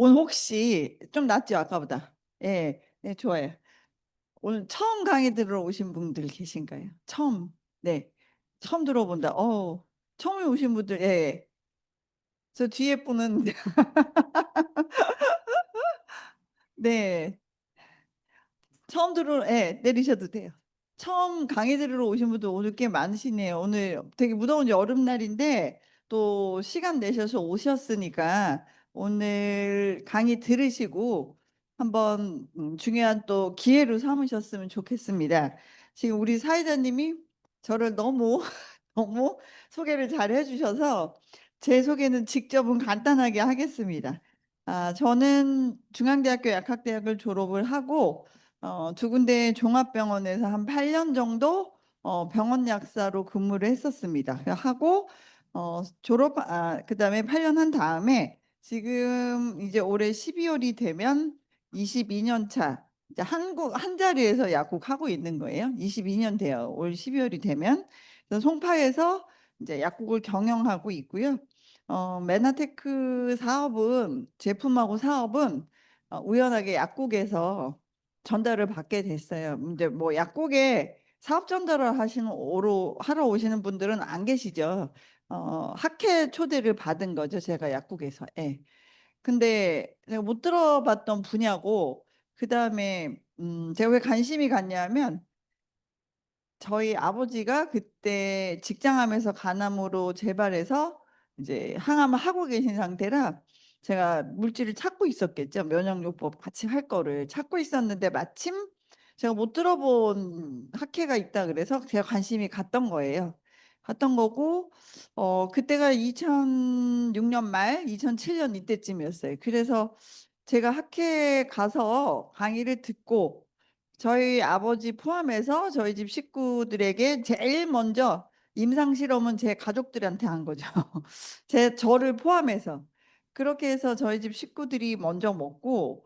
오늘 혹시 좀 낫죠, 아까보다? 예, 네, 좋아요. 오늘 처음 강의 들으러 오신 분들 계신가요? 처음, 네. 처음 들어본다. 처음에 오신 분들, 예. 예. 저 뒤에 분은, 네. 처음 들어, 예, 내리셔도 돼요. 처음 강의 들으러 오신 분들 오늘 꽤 많으시네요. 오늘 되게 무더운 여름날인데 또 시간 내셔서 오셨으니까 오늘 강의 들으시고 한번 중요한 또 기회로 삼으셨으면 좋겠습니다. 지금 우리 사회자님이 저를 너무 너무 소개를 잘 해주셔서 제 소개는 직접은 간단하게 하겠습니다. 저는 중앙대학교 약학대학을 졸업을 하고 두 군데 종합병원에서 한 8년 정도 병원 약사로 근무를 했었습니다. 하고 그다음에 8년 한 다음에 지금 이제 올해 12월이 되면 22년 차 이제 한 자리에서 약국하고 있는 거예요. 22년 돼요. 올 12월이 되면. 그래서 송파에서 이제 약국을 경영하고 있고요. 메나테크 사업은 제품하고 사업은 우연하게 약국에서 전달을 받게 됐어요. 이제 뭐 약국에 사업 전달을 하러 오시는 분들은 안 계시죠. 학회 초대를 받은 거죠. 제가 약국에서. 예. 근데 내가 못 들어봤던 분야고, 그 다음에, 제가 왜 관심이 갔냐면, 저희 아버지가 그때 직장암에서 간암으로 재발해서 이제 항암을 하고 계신 상태라 제가 물질을 찾고 있었겠죠. 면역요법 같이 할 거를 찾고 있었는데 마침 제가 못 들어본 학회가 있다 그래서 제가 관심이 갔던 거예요. 갔던 거고 그때가 2006년 말 2007년 이때쯤이었어요. 그래서 제가 학회에 가서 강의를 듣고 저희 아버지 포함해서 저희 집 식구들에게 제일 먼저 임상 실험은 제 가족들한테 한 거죠. 저를 포함해서. 그렇게 해서 저희 집 식구들이 먼저 먹고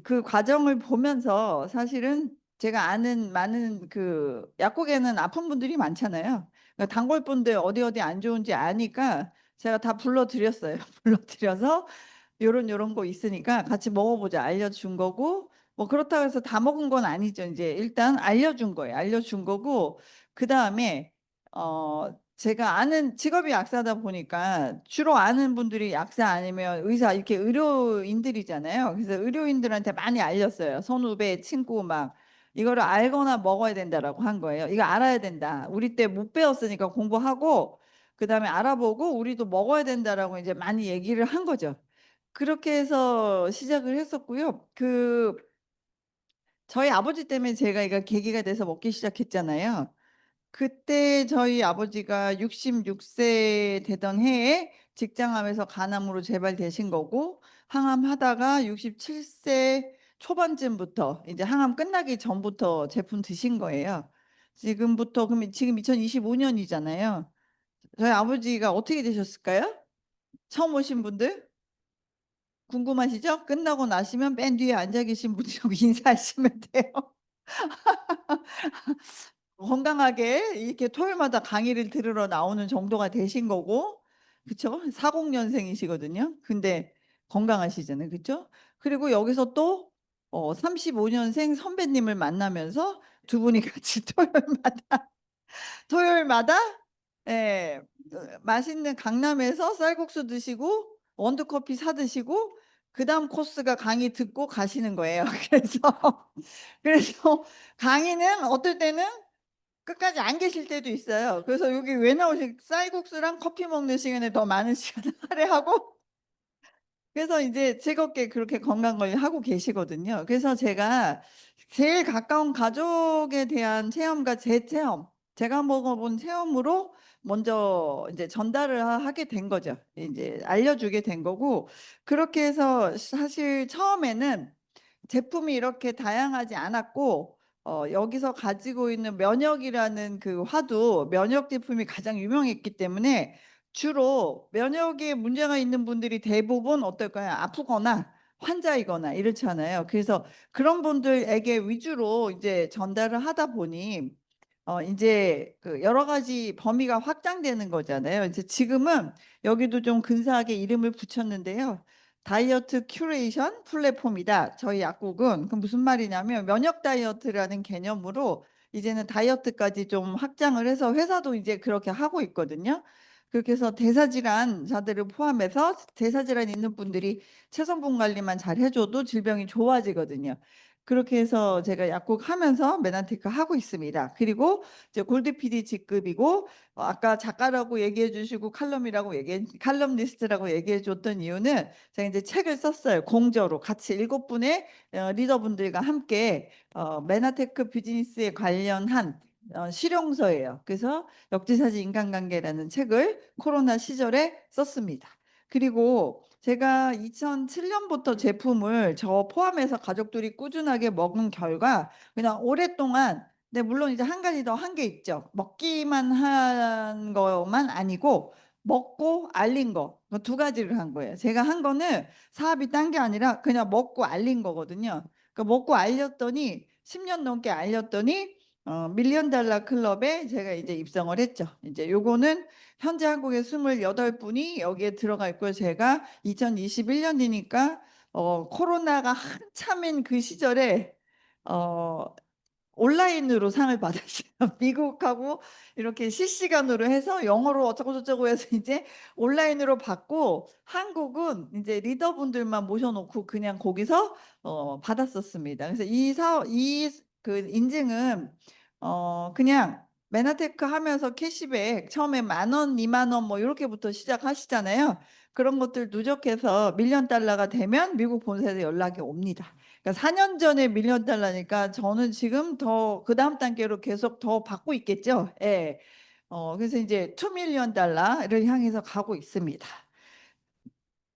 그 과정을 보면서 사실은 제가 아는 많은 그 약국에는 아픈 분들이 많잖아요. 그러니까 단골분들 어디 어디 안 좋은지 아니까 제가 다 불러드렸어요. 불러드려서 요런 거 있으니까 같이 먹어보자 알려준 거고 뭐 그렇다고 해서 다 먹은 건 아니죠. 이제 일단 알려준 거예요. 알려준 거고 그다음에 제가 아는 직업이 약사다 보니까 주로 아는 분들이 약사 아니면 의사 이렇게 의료인들이잖아요. 그래서 의료인들한테 많이 알렸어요. 선후배, 친구 막 이거를 알거나 먹어야 된다라고 한 거예요. 이거 알아야 된다. 우리 때 못 배웠으니까 공부하고 그다음에 알아보고 우리도 먹어야 된다라고 이제 많이 얘기를 한 거죠. 그렇게 해서 시작을 했었고요. 저희 아버지 때문에 제가 이거 계기가 돼서 먹기 시작했잖아요. 그때 저희 아버지가 66세 되던 해에 직장암에서 간암으로 재발되신 거고 항암하다가 67세 초반쯤부터 이제 항암 끝나기 전부터 제품 드신 거예요. 그럼 지금 2025년이잖아요. 저희 아버지가 어떻게 되셨을까요? 처음 오신 분들? 궁금하시죠? 끝나고 나시면 맨 뒤에 앉아 계신 분이라고 인사하시면 돼요. 건강하게 이렇게 토요일마다 강의를 들으러 나오는 정도가 되신 거고, 그쵸? 40년생이시거든요. 근데 건강하시잖아요. 그쵸? 그리고 여기서 또 35년생 선배님을 만나면서 두 분이 같이 토요일마다 예, 맛있는 강남에서 쌀국수 드시고 원두커피 사 드시고 그다음 코스가 강의 듣고 가시는 거예요. 그래서 강의는 어떨 때는 끝까지 안 계실 때도 있어요. 그래서 여기 왜 나오시 쌀국수랑 커피 먹는 시간에 더 많은 시간을 할애하고 그래서 이제 즐겁게 그렇게 건강 관리하고 계시거든요. 그래서 제가 제일 가까운 가족에 대한 체험과 제 체험, 제가 먹어본 체험으로 먼저 이제 전달을 하게 된 거죠. 이제 알려주게 된 거고, 그렇게 해서 사실 처음에는 제품이 이렇게 다양하지 않았고, 여기서 가지고 있는 면역이라는 그 화두, 면역 제품이 가장 유명했기 때문에 주로 면역에 문제가 있는 분들이 대부분 어떨까요? 아프거나 환자이거나 이렇잖아요. 그래서 그런 분들에게 위주로 이제 전달을 하다 보니 이제 그 여러 가지 범위가 확장되는 거잖아요. 이제 지금은 여기도 좀 근사하게 이름을 붙였는데요. 다이어트 큐레이션 플랫폼이다. 저희 약국은 그 무슨 말이냐면 면역 다이어트라는 개념으로 이제는 다이어트까지 좀 확장을 해서 회사도 이제 그렇게 하고 있거든요. 그렇게 해서 대사질환자들을 포함해서 대사질환 있는 분들이 체성분 관리만 잘 해줘도 질병이 좋아지거든요. 그렇게 해서 제가 약국 하면서 메나테크 하고 있습니다. 그리고 이제 골드 PD 직급이고 아까 작가라고 얘기해 주시고 칼럼니스트라고 얘기해 줬던 이유는 제가 이제 책을 썼어요. 공저로 같이 7분의 리더분들과 함께 메나테크 비즈니스에 관련한 실용서예요. 그래서 역지사지 인간관계라는 책을 코로나 시절에 썼습니다. 그리고 제가 2007년부터 제품을 저 포함해서 가족들이 꾸준하게 먹은 결과 그냥 오랫동안 근데 물론 이제 한 가지 더 한 게 있죠. 먹기만 한 것만 아니고 먹고 알린 거. 두 가지를 한 거예요. 제가 한 거는 사업이 딴 게 아니라 그냥 먹고 알린 거거든요. 그러니까 먹고 알렸더니 10년 넘게 알렸더니 밀리언 달러 클럽에 제가 이제 입성을 했죠. 이제 요거는 현재 한국에 28분이 여기에 들어가 있고요. 제가 2021년이니까 코로나가 한참인 그 시절에 어 온라인으로 상을 받았어요. 미국하고 이렇게 실시간으로 해서 영어로 어쩌고저쩌고 해서 이제 온라인으로 받고 한국은 이제 리더분들만 모셔놓고 그냥 거기서 받았었습니다. 그래서 이 그 인증은 그냥 메나테크 하면서 캐시백 처음에 10,000원, 20,000원 뭐 이렇게부터 시작하시잖아요. 그런 것들 누적해서 밀리언 달러가 되면 미국 본사에서 연락이 옵니다. 그러니까 4년 전에 밀리언 달러니까 저는 지금 더 그다음 단계로 계속 더 받고 있겠죠. 예. 그래서 이제 2 밀리언 달러를 향해서 가고 있습니다.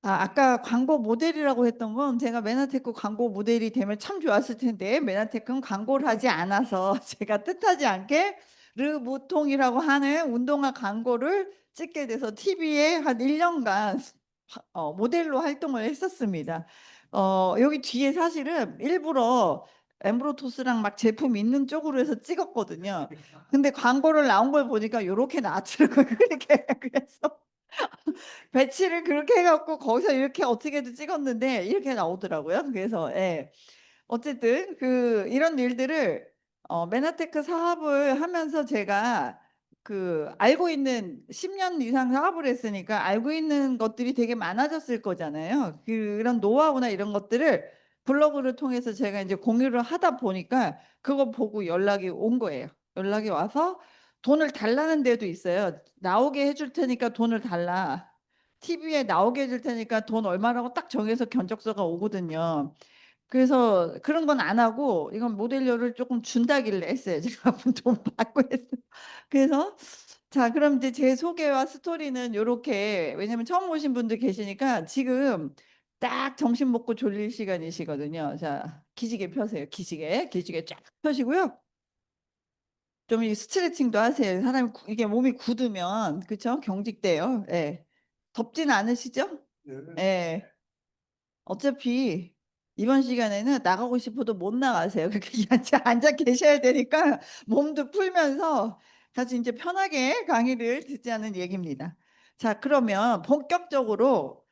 아까 광고 모델이라고 했던 건 제가 메나테크 광고 모델이 되면 참 좋았을 텐데 메나테크는 광고를 하지 않아서 제가 뜻하지 않게 르무통이라고 하는 운동화 광고를 찍게 돼서 TV에 한 1년간 모델로 활동을 했었습니다. 여기 뒤에 사실은 일부러 엠브로토스랑 막 제품 있는 쪽으로 해서 찍었거든요. 근데 광고를 나온 걸 보니까 이렇게 나왔더라고요. 그렇게 그래서 배치를 그렇게 해갖고 거기서 이렇게 어떻게든 찍었는데 이렇게 나오더라고요. 그래서 예. 어쨌든 이런 일들을 메나테크 사업을 하면서 제가 알고 있는 10년 이상 사업을 했으니까 알고 있는 것들이 되게 많아졌을 거잖아요. 그런 노하우나 이런 것들을 블로그를 통해서 제가 이제 공유를 하다 보니까 그거 보고 연락이 온 거예요. 연락이 와서 돈을 달라는 데도 있어요. 나오게 해줄 테니까 돈을 달라. TV에 나오게 해줄 테니까 돈 얼마라고 딱 정해서 견적서가 오거든요. 그래서 그런 건 안 하고 이건 모델료를 조금 준다길래 했어요. 제가 돈 받고 했어요. 그래서 자, 그럼 이제 제 소개와 스토리는 요렇게 왜냐면 처음 오신 분들 계시니까 지금 딱 점심 먹고 졸릴 시간이시거든요. 자, 기지개 펴세요. 기지개 쫙 펴시고요. 좀 이 스트레칭도 하세요. 사람이 이게 몸이 굳으면 그렇죠? 경직돼요. 예. 덥진 않으시죠? 예. 어차피 이번 시간에는 나가고 싶어도 못 나가세요. 그렇게 앉아 계셔야 되니까 몸도 풀면서 같이 이제 편하게 강의를 듣자는 얘기입니다. 자, 그러면 본격적으로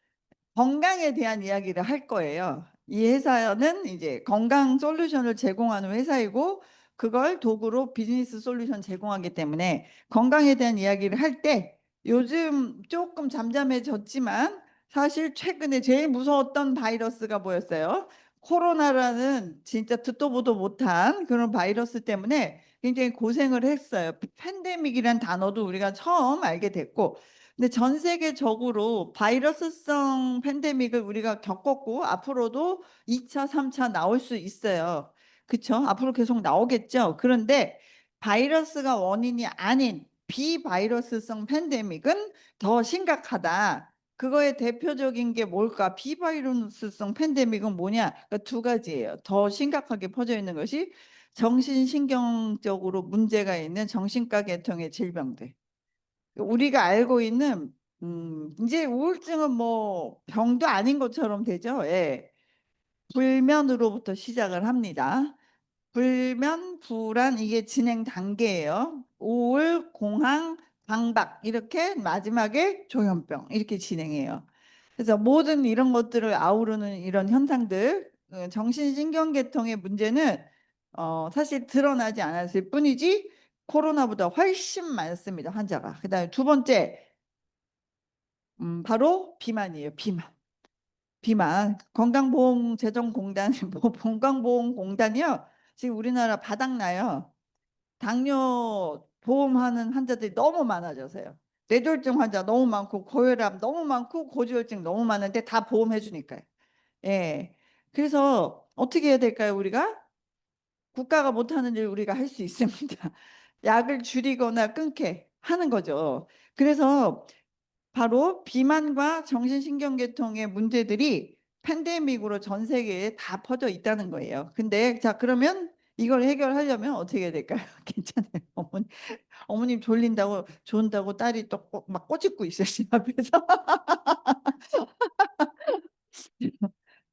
건강에 대한 이야기를 할 거예요. 이 회사는 이제 건강 솔루션을 제공하는 회사이고 그걸 도구로 비즈니스 솔루션 제공하기 때문에 건강에 대한 이야기를 할 때 요즘 조금 잠잠해졌지만 사실 최근에 제일 무서웠던 바이러스가 뭐였어요? 코로나라는 진짜 듣도 보도 못한 그런 바이러스 때문에 굉장히 고생을 했어요. 팬데믹이란 단어도 우리가 처음 알게 됐고 근데 전 세계적으로 바이러스성 팬데믹을 우리가 겪었고 앞으로도 2차, 3차 나올 수 있어요. 그렇죠? 앞으로 계속 나오겠죠. 그런데 바이러스가 원인이 아닌 비바이러스성 팬데믹은 더 심각하다. 그거의 대표적인 게 뭘까? 비바이러스성 팬데믹은 뭐냐? 그러니까 두 가지예요. 더 심각하게 퍼져 있는 것이 정신신경적으로 문제가 있는 정신과 계통의 질병들. 우리가 알고 있는 이제 우울증은 뭐 병도 아닌 것처럼 되죠. 예. 불면으로부터 시작을 합니다. 불면, 불안 이게 진행 단계예요. 우울, 공황, 강박 이렇게 마지막에 조현병 이렇게 진행해요. 그래서 모든 이런 것들을 아우르는 이런 현상들, 정신신경계통의 문제는 사실 드러나지 않았을 뿐이지 코로나보다 훨씬 많습니다, 환자가. 그다음에 두 번째, 바로 비만이에요, 비만. 비만. 건강보험재정공단, 건강보험공단이요. 지금 우리나라 바닥나요. 당뇨 보험하는 환자들이 너무 많아져서요. 뇌졸중 환자 너무 많고 고혈압 너무 많고 고지혈증 너무 많은데 다 보험해 주니까요. 예. 그래서 어떻게 해야 될까요, 우리가? 국가가 못하는 일 우리가 할 수 있습니다. 약을 줄이거나 끊게 하는 거죠. 그래서 바로 비만과 정신신경계통의 문제들이 팬데믹으로 전 세계에 다 퍼져 있다는 거예요. 근데 자, 그러면 이걸 해결하려면 어떻게 해야 될까요? 괜찮아요. 어머님 졸린다고 존다고 딸이 또 막 꼬집고 있어요, 집 앞에서.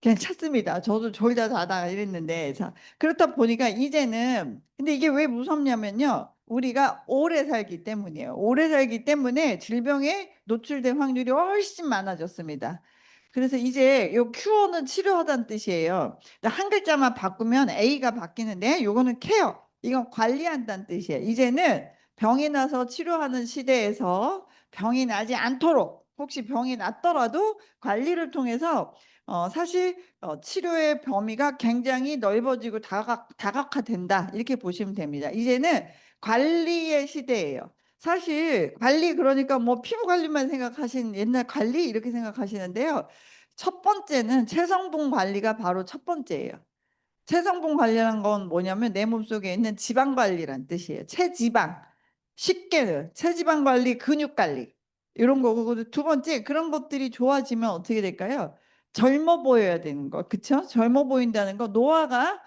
괜찮습니다. 저도 졸다 자다가 이랬는데, 자, 그렇다 보니까 이제는, 근데 이게 왜 무섭냐면요. 우리가 오래 살기 때문이에요. 오래 살기 때문에 질병에 노출될 확률이 훨씬 많아졌습니다. 그래서 이제 요 큐어는 치료하다는 뜻이에요. 한 글자만 바꾸면 A가 바뀌는데 요거는 케어, 이건 관리한다는 뜻이에요. 이제는 병이 나서 치료하는 시대에서 병이 나지 않도록, 혹시 병이 났더라도 관리를 통해서 사실 치료의 범위가 굉장히 넓어지고 다각화된다, 이렇게 보시면 됩니다. 이제는 관리의 시대예요. 사실 관리, 그러니까 뭐 피부 관리만 생각하신 옛날 관리 이렇게 생각하시는데요. 첫 번째는 체성분 관리가 바로 첫 번째예요. 체성분 관리라는 건 뭐냐면 내 몸속에 있는 지방 관리란 뜻이에요. 체지방. 쉽게는 체지방 관리, 근육 관리 이런 거고, 두 번째 그런 것들이 좋아지면 어떻게 될까요? 젊어 보여야 되는 거, 그쵸? 젊어 보인다는 거, 노화가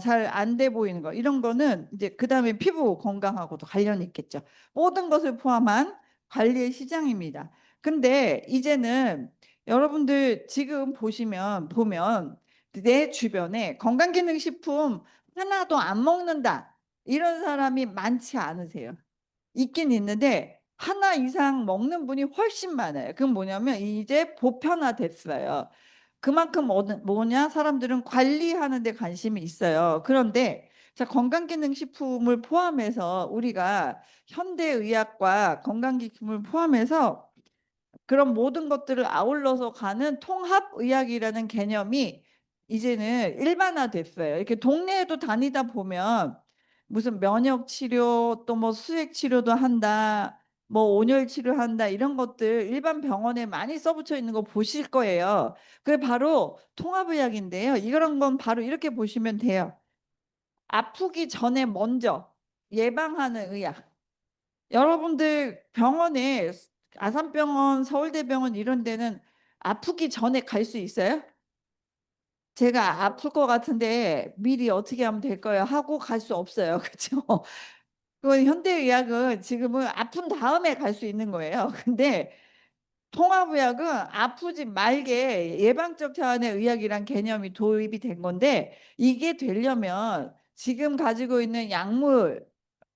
잘 안 돼 보이는 거, 이런 거는 이제 그 다음에 피부 건강하고도 관련이 있겠죠. 모든 것을 포함한 관리의 시장입니다. 근데 이제는 여러분들 지금 보면 내 주변에 건강기능식품 하나도 안 먹는다, 이런 사람이 많지 않으세요. 있긴 있는데 하나 이상 먹는 분이 훨씬 많아요. 그건 뭐냐면 이제 보편화됐어요. 그만큼 뭐냐, 사람들은 관리하는 데 관심이 있어요. 그런데 자, 건강기능식품을 포함해서 우리가 현대의학과 건강기능식품을 포함해서 그런 모든 것들을 아울러서 가는 통합의학이라는 개념이 이제는 일반화됐어요. 이렇게 동네에도 다니다 보면 무슨 면역 치료, 또 뭐 수액 치료도 한다, 뭐 온열 치료한다, 이런 것들 일반 병원에 많이 써붙여 있는 거 보실 거예요. 그게 바로 통합의학인데요. 이런 건 바로 이렇게 보시면 돼요. 아프기 전에 먼저 예방하는 의학. 여러분들 병원에, 아산병원, 서울대병원 이런 데는 아프기 전에 갈 수 있어요? 제가 아플 것 같은데 미리 어떻게 하면 될까요? 하고 갈 수 없어요. 그렇죠? 그 현대의학은 지금은 아픈 다음에 갈 수 있는 거예요. 근데 통합의학은 아프지 말게 예방적 차원의 의학이란 개념이 도입이 된 건데, 이게 되려면 지금 가지고 있는 약물,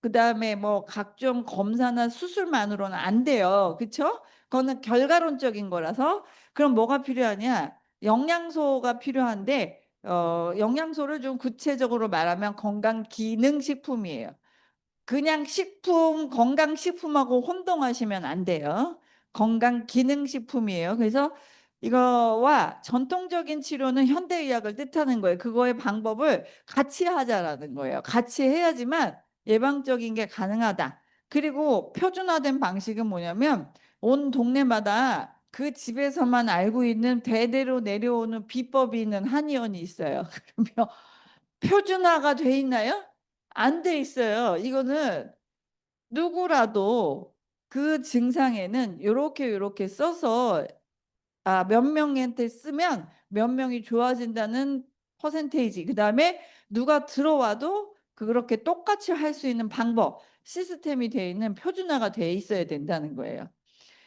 그다음에 뭐 각종 검사나 수술만으로는 안 돼요. 그렇죠? 그거는 결과론적인 거라서. 그럼 뭐가 필요하냐? 영양소가 필요한데, 영양소를 좀 구체적으로 말하면 건강기능식품이에요. 그냥 식품, 건강식품하고 혼동하시면 안 돼요. 건강기능식품이에요. 그래서 이거와 전통적인 치료는 현대의학을 뜻하는 거예요. 그거의 방법을 같이 하자라는 거예요. 같이 해야지만 예방적인 게 가능하다. 그리고 표준화된 방식은 뭐냐면 온 동네마다 그 집에서만 알고 있는 대대로 내려오는 비법이 있는 한의원이 있어요. 그러면 표준화가 돼 있나요? 안 돼 있어요. 이거는 누구라도 그 증상에는 요렇게 요렇게 써서 몇 명한테 쓰면 몇 명이 좋아진다는 퍼센테이지, 그다음에 누가 들어와도 그렇게 똑같이 할 수 있는 방법, 시스템이 돼 있는, 표준화가 돼 있어야 된다는 거예요.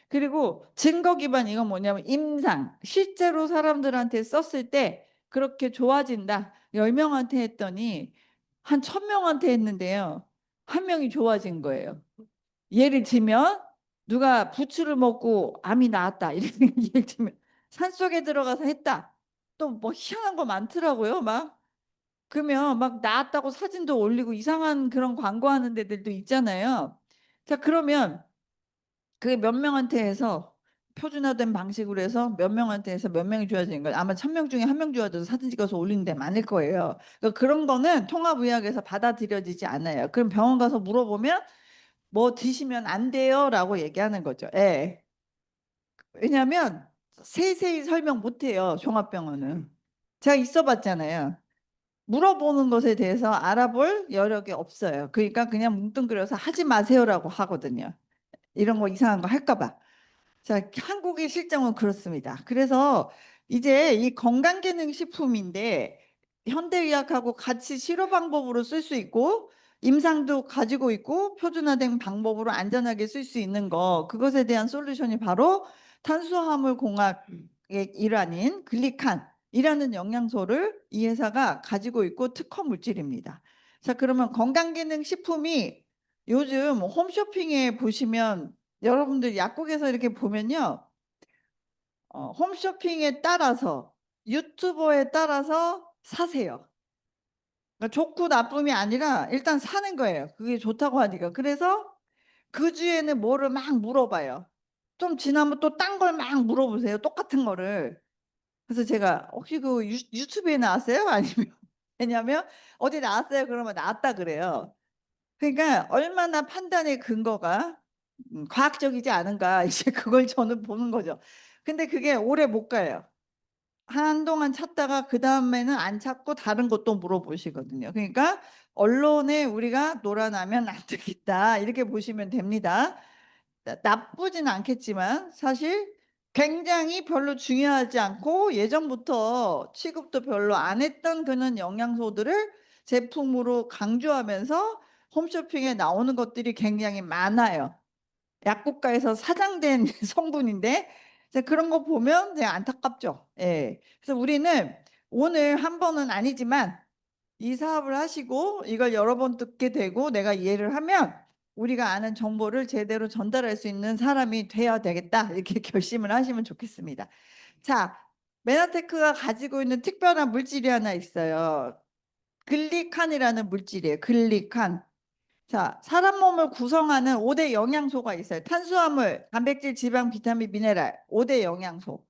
그리고 증거 기반, 이건 뭐냐면 임상, 실제로 사람들한테 썼을 때 그렇게 좋아진다. 10명한테 했더니 한 1000명한테 했는데요, 한 명이 좋아진 거예요. 예를 들면 누가 부추를 먹고 암이 나았다, 이렇게 예를 들면 산속에 들어가서 했다. 또 뭐 희한한 거 많더라고요. 막 그러면 막 나았다고 사진도 올리고 이상한 그런 광고하는 데들도 있잖아요. 자, 그러면 그게 몇 명한테 해서 표준화된 방식으로 해서 몇 명한테 해서 몇 명이 줘야 되는 거예요. 아마 1,000명 중에 한 명 줘야 돼서 사진 찍어서 올리는 데 많을 거예요. 그러니까 그런 거는 통합의학에서 받아들여지지 않아요. 그럼 병원 가서 물어보면 뭐 드시면 안 돼요라고 얘기하는 거죠. 예. 왜냐하면 세세히 설명 못 해요. 종합병원은. 제가 있어 봤잖아요. 물어보는 것에 대해서 알아볼 여력이 없어요. 그러니까 그냥 뭉뚱그려서 하지 마세요라고 하거든요. 이런 거 이상한 거 할까 봐. 자, 한국의 실정은 그렇습니다. 그래서 이제 이 건강기능식품인데 현대의학하고 같이 치료 방법으로 쓸 수 있고 임상도 가지고 있고 표준화된 방법으로 안전하게 쓸 수 있는 거 그것에 대한 솔루션이 바로 탄수화물 공학의 일환인 글리칸이라는 영양소를 이 회사가 가지고 있고 특허 물질입니다. 자, 그러면 건강기능식품이 요즘 홈쇼핑에 보시면 여러분들 약국에서 이렇게 보면요. 홈쇼핑에 따라서 유튜버에 따라서 사세요. 그러니까 좋고 나쁨이 아니라 일단 사는 거예요. 그게 좋다고 하니까. 그래서 그 주에는 뭐를 막 물어봐요. 좀 지나면 또 딴 걸 막 물어보세요. 똑같은 거를. 그래서 제가 혹시 그 유튜브에 나왔어요? 아니면 왜냐면 어디 나왔어요? 그러면 나왔다 그래요. 그러니까 얼마나 판단의 근거가 과학적이지 않은가 이제 그걸 저는 보는 거죠. 근데 그게 오래 못 가요. 한동안 찾다가 그 다음에는 안 찾고 다른 것도 물어보시거든요. 그러니까 언론에 우리가 놀아나면 안 되겠다 이렇게 보시면 됩니다. 나쁘진 않겠지만 사실 굉장히 별로 중요하지 않고 예전부터 취급도 별로 안 했던 그런 영양소들을 제품으로 강조하면서 홈쇼핑에 나오는 것들이 굉장히 많아요. 약국가에서 사장된 성분인데 그런 거 보면 그냥 안타깝죠. 예. 그래서 우리는 오늘 한 번은 아니지만 이 사업을 하시고 이걸 여러 번 듣게 되고 내가 이해를 하면 우리가 아는 정보를 제대로 전달할 수 있는 사람이 돼야 되겠다. 이렇게 결심을 하시면 좋겠습니다. 자, 메나테크가 가지고 있는 특별한 물질이 하나 있어요. 글리칸이라는 물질이에요. 글리칸. 자, 사람 몸을 구성하는 5대 영양소가 있어요. 탄수화물, 단백질, 지방, 비타민, 미네랄. 5대 영양소.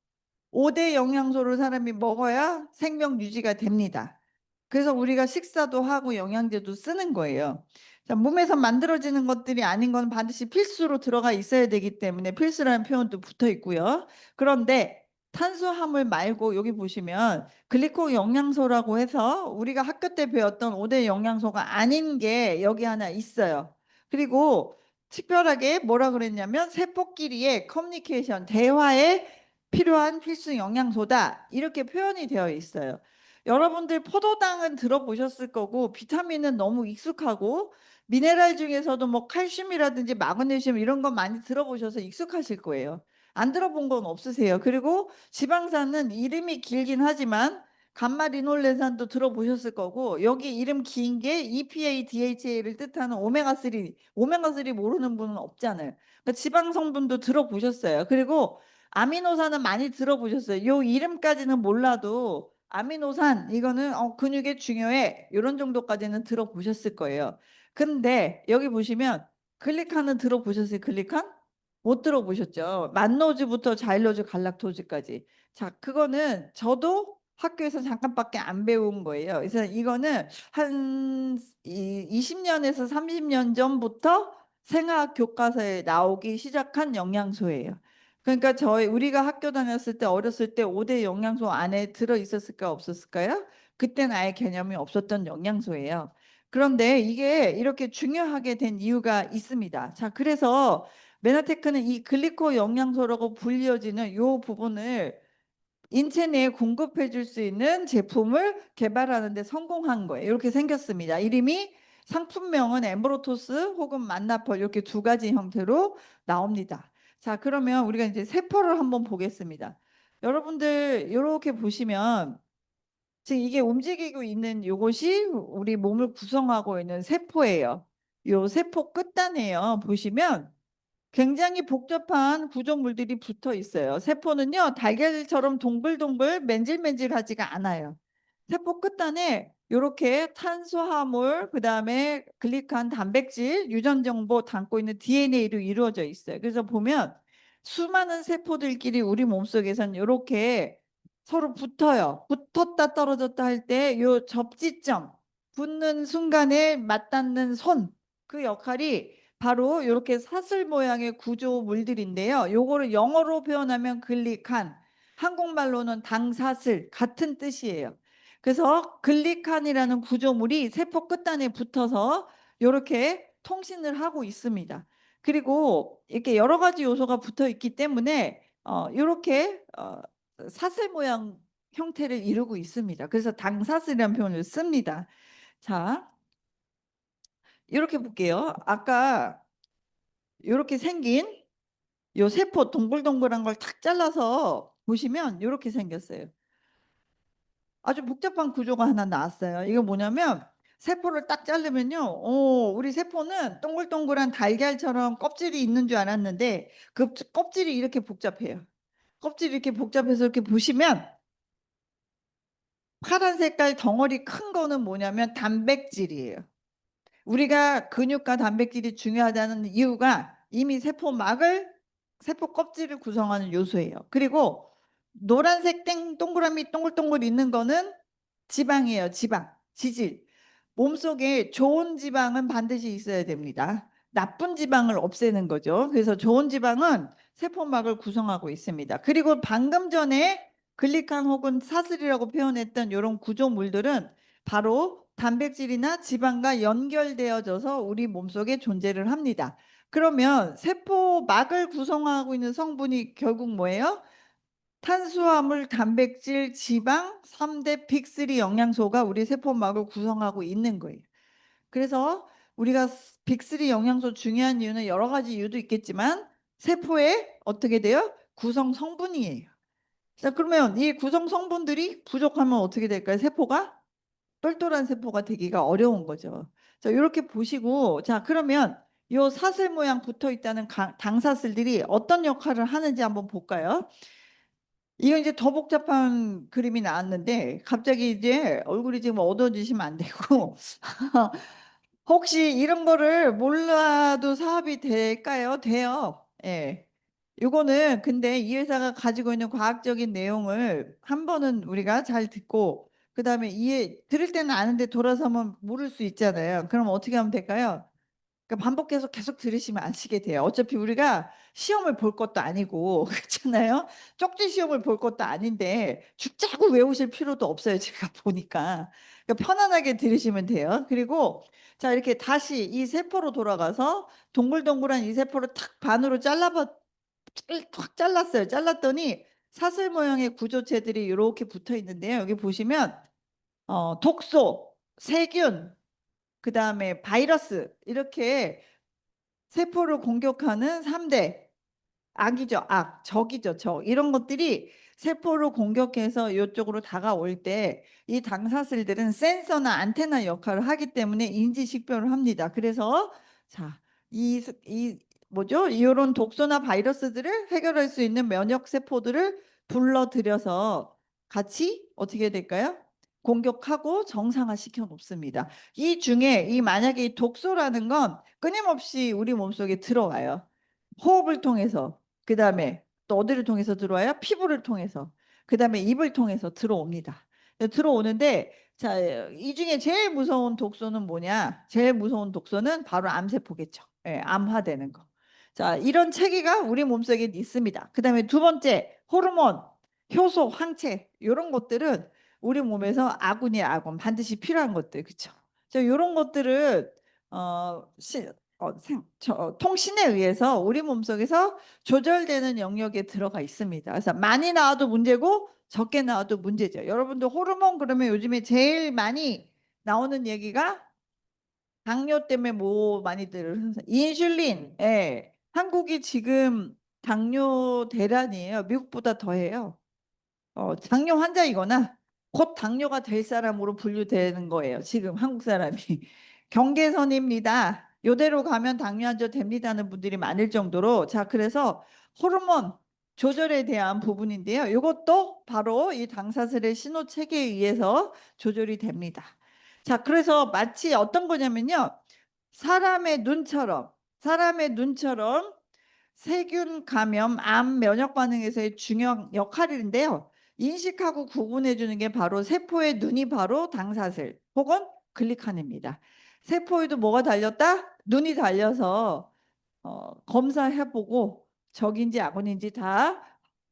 5대 영양소를 사람이 먹어야 생명 유지가 됩니다. 그래서 우리가 식사도 하고 영양제도 쓰는 거예요. 자, 몸에서 만들어지는 것들이 아닌 건 반드시 필수로 들어가 있어야 되기 때문에 필수라는 표현도 붙어 있고요. 그런데 탄수화물 말고 여기 보시면 글리코 영양소라고 해서 우리가 학교 때 배웠던 5대 영양소가 아닌 게 여기 하나 있어요. 그리고 특별하게 뭐라 그랬냐면 세포끼리의 커뮤니케이션, 대화에 필요한 필수 영양소다. 이렇게 표현이 되어 있어요. 여러분들 포도당은 들어보셨을 거고 비타민은 너무 익숙하고 미네랄 중에서도 뭐 칼슘이라든지 마그네슘 이런 거 많이 들어보셔서 익숙하실 거예요. 안 들어본 건 없으세요. 그리고 지방산은 이름이 길긴 하지만 감마리놀레산도 들어보셨을 거고 여기 이름 긴 게 EPA, DHA를 뜻하는 오메가3. 오메가3 모르는 분은 없잖아요. 그러니까 지방 성분도 들어보셨어요. 그리고 아미노산은 많이 들어보셨어요. 요 이름까지는 몰라도 아미노산 이거는 근육에 중요해. 이런 정도까지는 들어보셨을 거예요. 근데 여기 보시면 글리칸은 들어보셨어요? 글리칸? 못 들어보셨죠? 만노즈부터 자일로즈 갈락토즈까지. 자, 그거는 저도 학교에서 잠깐밖에 안 배운 거예요. 그래서 이거는 한 20년에서 30년 전부터 생화학 교과서에 나오기 시작한 영양소예요. 그러니까 우리가 학교 다녔을 때 어렸을 때 5대 영양소 안에 들어 있었을까 없었을까요? 그때는 아예 개념이 없었던 영양소예요. 그런데 이게 이렇게 중요하게 된 이유가 있습니다. 자, 그래서 메나테크는 이 글리코 영양소라고 불리어지는 이 부분을 인체 내에 공급해 줄 수 있는 제품을 개발하는 데 성공한 거예요. 이렇게 생겼습니다. 이름이 상품명은 엠브로토스 혹은 만나펄 이렇게 두 가지 형태로 나옵니다. 자, 그러면 우리가 이제 세포를 한번 보겠습니다. 여러분들 이렇게 보시면 지금 이게 움직이고 있는 이것이 우리 몸을 구성하고 있는 세포예요. 요 세포 끝단에요. 보시면 굉장히 복잡한 구조물들이 붙어 있어요. 세포는요, 달걀처럼 동글동글 맨질맨질하지가 않아요. 세포 끝단에 이렇게 탄수화물, 그다음에 글리칸, 단백질, 유전 정보 담고 있는 DNA로 이루어져 있어요. 그래서 보면 수많은 세포들끼리 우리 몸속에선 이렇게 서로 붙어요. 붙었다 떨어졌다 할 때 요 접지점, 붙는 순간에 맞닿는 손, 그 역할이 바로 이렇게 사슬 모양의 구조물들인데요. 요거를 영어로 표현하면 글리칸, 한국말로는 당사슬 같은 뜻이에요. 그래서 글리칸이라는 구조물이 세포 끝단에 붙어서 이렇게 통신을 하고 있습니다. 그리고 이렇게 여러 가지 요소가 붙어 있기 때문에 이렇게 사슬 모양 형태를 이루고 있습니다. 그래서 당사슬이라는 표현을 씁니다. 자, 이렇게 볼게요. 아까 이렇게 생긴 요 세포 동글동글한 걸 탁 잘라서 보시면 이렇게 생겼어요. 아주 복잡한 구조가 하나 나왔어요. 이거 뭐냐면 세포를 딱 자르면요. 우리 세포는 동글동글한 달걀처럼 껍질이 있는 줄 알았는데 그 껍질이 이렇게 복잡해요. 껍질이 이렇게 복잡해서 이렇게 보시면 파란 색깔 덩어리 큰 거는 뭐냐면 단백질이에요. 우리가 근육과 단백질이 중요하다는 이유가 이미 세포 껍질을 구성하는 요소예요. 그리고 노란색 동그라미 동글동글 있는 거는 지방이에요. 지질. 몸속에 좋은 지방은 반드시 있어야 됩니다. 나쁜 지방을 없애는 거죠. 그래서 좋은 지방은 세포막을 구성하고 있습니다. 그리고 방금 전에 글리칸 혹은 사슬이라고 표현했던 이런 구조물들은 바로 단백질이나 지방과 연결되어져서 우리 몸속에 존재를 합니다. 그러면 세포막을 구성하고 있는 성분이 결국 뭐예요? 탄수화물, 단백질, 지방, 3대 빅3 영양소가 우리 세포막을 구성하고 있는 거예요. 그래서 우리가 빅3 영양소 중요한 이유는 여러 가지 이유도 있겠지만 세포에 어떻게 돼요? 구성 성분이에요. 자, 그러면 이 구성 성분들이 부족하면 어떻게 될까요? 세포가 똘똘한 세포가 되기가 어려운 거죠. 자, 이렇게 보시고, 자, 그러면 요 사슬 모양 붙어 있다는 당사슬들이 어떤 역할을 하는지 한번 볼까요? 이거 이제 더 복잡한 그림이 나왔는데 갑자기 이제 얼굴이 지금 어두워지시면 안 되고 혹시 이런 거를 몰라도 사업이 될까요? 돼요. 예. 요거는 근데 이 회사가 가지고 있는 과학적인 내용을 한 번은 우리가 잘 듣고 그다음에 이해 들을 때는 아는데 돌아서면 모를 수 있잖아요. 그럼 어떻게 하면 될까요? 그러니까 반복해서 계속 들으시면 아시게 돼요. 어차피 우리가 시험을 볼 것도 아니고 그렇잖아요. 쪽지 시험을 볼 것도 아닌데 죽자고 외우실 필요도 없어요. 제가 보니까. 그러니까 편안하게 들으시면 돼요. 그리고 자 이렇게 다시 이 세포로 돌아가서 동글동글한 이 세포를 탁 반으로 탁 잘랐어요. 잘랐더니 사슬 모양의 구조체들이 이렇게 붙어 있는데요. 여기 보시면 독소, 세균, 그다음에 바이러스 이렇게 세포를 공격하는 3대 악이죠. 적이죠. 적. 이런 것들이 세포를 공격해서 이쪽으로 다가올 때 이 당사슬들은 센서나 안테나 역할을 하기 때문에 인지 식별을 합니다. 그래서 자, 이 뭐죠? 이런 독소나 바이러스들을 해결할 수 있는 면역 세포들을 불러들여서 같이 어떻게 될까요? 공격하고 정상화 시켜 놓습니다. 이 중에 이 만약에 이 독소라는 건 끊임없이 우리 몸속에 들어와요. 호흡을 통해서 그다음에 또 어디를 통해서 들어와요? 피부를 통해서. 그다음에 입을 통해서 들어옵니다. 들어오는데 자, 이 중에 제일 무서운 독소는 뭐냐? 제일 무서운 독소는 바로 암세포겠죠. 예, 암화되는 거. 자, 이런 체계가 우리 몸속에 있습니다. 그다음에 두 번째, 호르몬, 효소, 항체 이런 것들은 우리 몸에서 아군 반드시 필요한 것들. 그렇죠? 자, 이런 것들은 어, 시, 통신에 의해서 우리 몸속에서 조절되는 영역에 들어가 있습니다. 그래서 많이 나와도 문제고 적게 나와도 문제죠. 여러분들 호르몬 그러면 요즘에 제일 많이 나오는 얘기가 당뇨 때문에 뭐 많이들 인슐린. 예. 한국이 지금 당뇨 대란이에요. 미국보다 더해요. 당뇨 환자이거나 곧 당뇨가 될 사람으로 분류되는 거예요. 지금 한국 사람이 경계선입니다. 요대로 가면 당뇨환자 됩니다는 분들이 많을 정도로, 자, 그래서 호르몬 조절에 대한 부분인데요. 이것도 바로 이 당사슬의 신호 체계에 의해서 조절이 됩니다. 자, 그래서 마치 어떤 거냐면요. 사람의 눈처럼 세균 감염, 암 면역 반응에서의 중요한 역할인데요. 인식하고 구분해 주는 게 바로 세포의 눈이 바로 당사슬 혹은 글리칸입니다. 세포에도 뭐가 달렸다? 눈이 달려서 검사해보고 적인지 악원인지 다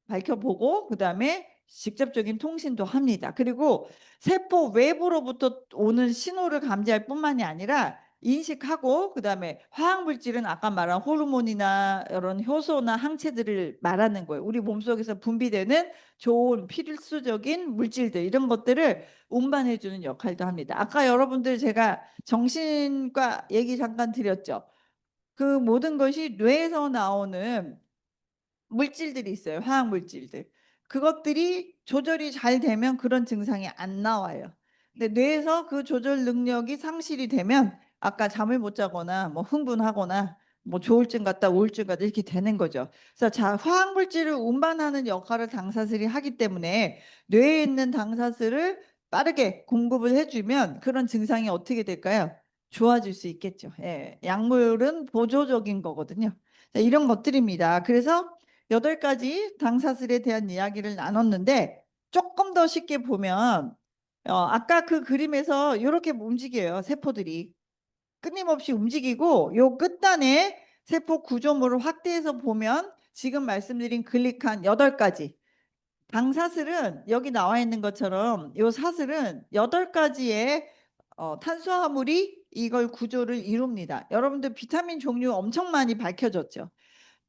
밝혀보고 그다음에 직접적인 통신도 합니다. 그리고 세포 외부로부터 오는 신호를 감지할 뿐만이 아니라 인식하고 그다음에 화학 물질은 아까 말한 호르몬이나 이런 효소나 항체들을 말하는 거예요. 우리 몸속에서 분비되는 좋은 필수적인 물질들 이런 것들을 운반해 주는 역할도 합니다. 아까 여러분들 제가 정신과 얘기 잠깐 드렸죠. 그 모든 것이 뇌에서 나오는 물질들이 있어요. 화학 물질들. 그것들이 조절이 잘 되면 그런 증상이 안 나와요. 근데 뇌에서 그 조절 능력이 상실이 되면 아까 잠을 못 자거나 뭐 흥분하거나 뭐 조울증 같다 우울증 같다 이렇게 되는 거죠. 그래서 자, 화학 물질을 운반하는 역할을 당사슬이 하기 때문에 뇌에 있는 당사슬을 빠르게 공급을 해주면 그런 증상이 어떻게 될까요? 좋아질 수 있겠죠. 예, 약물은 보조적인 거거든요. 자, 이런 것들입니다. 그래서 8가지 당사슬에 대한 이야기를 나눴는데 조금 더 쉽게 보면 아까 그 그림에서 이렇게 움직여요. 세포들이 끊임없이 움직이고 요 끝단에 세포 구조물을 확대해서 보면 지금 말씀드린 글리칸 8가지 당사슬은 여기 나와 있는 것처럼 요 사슬은 8가지의 탄수화물이 이걸 구조를 이룹니다. 여러분들 비타민 종류 엄청 많이 밝혀졌죠.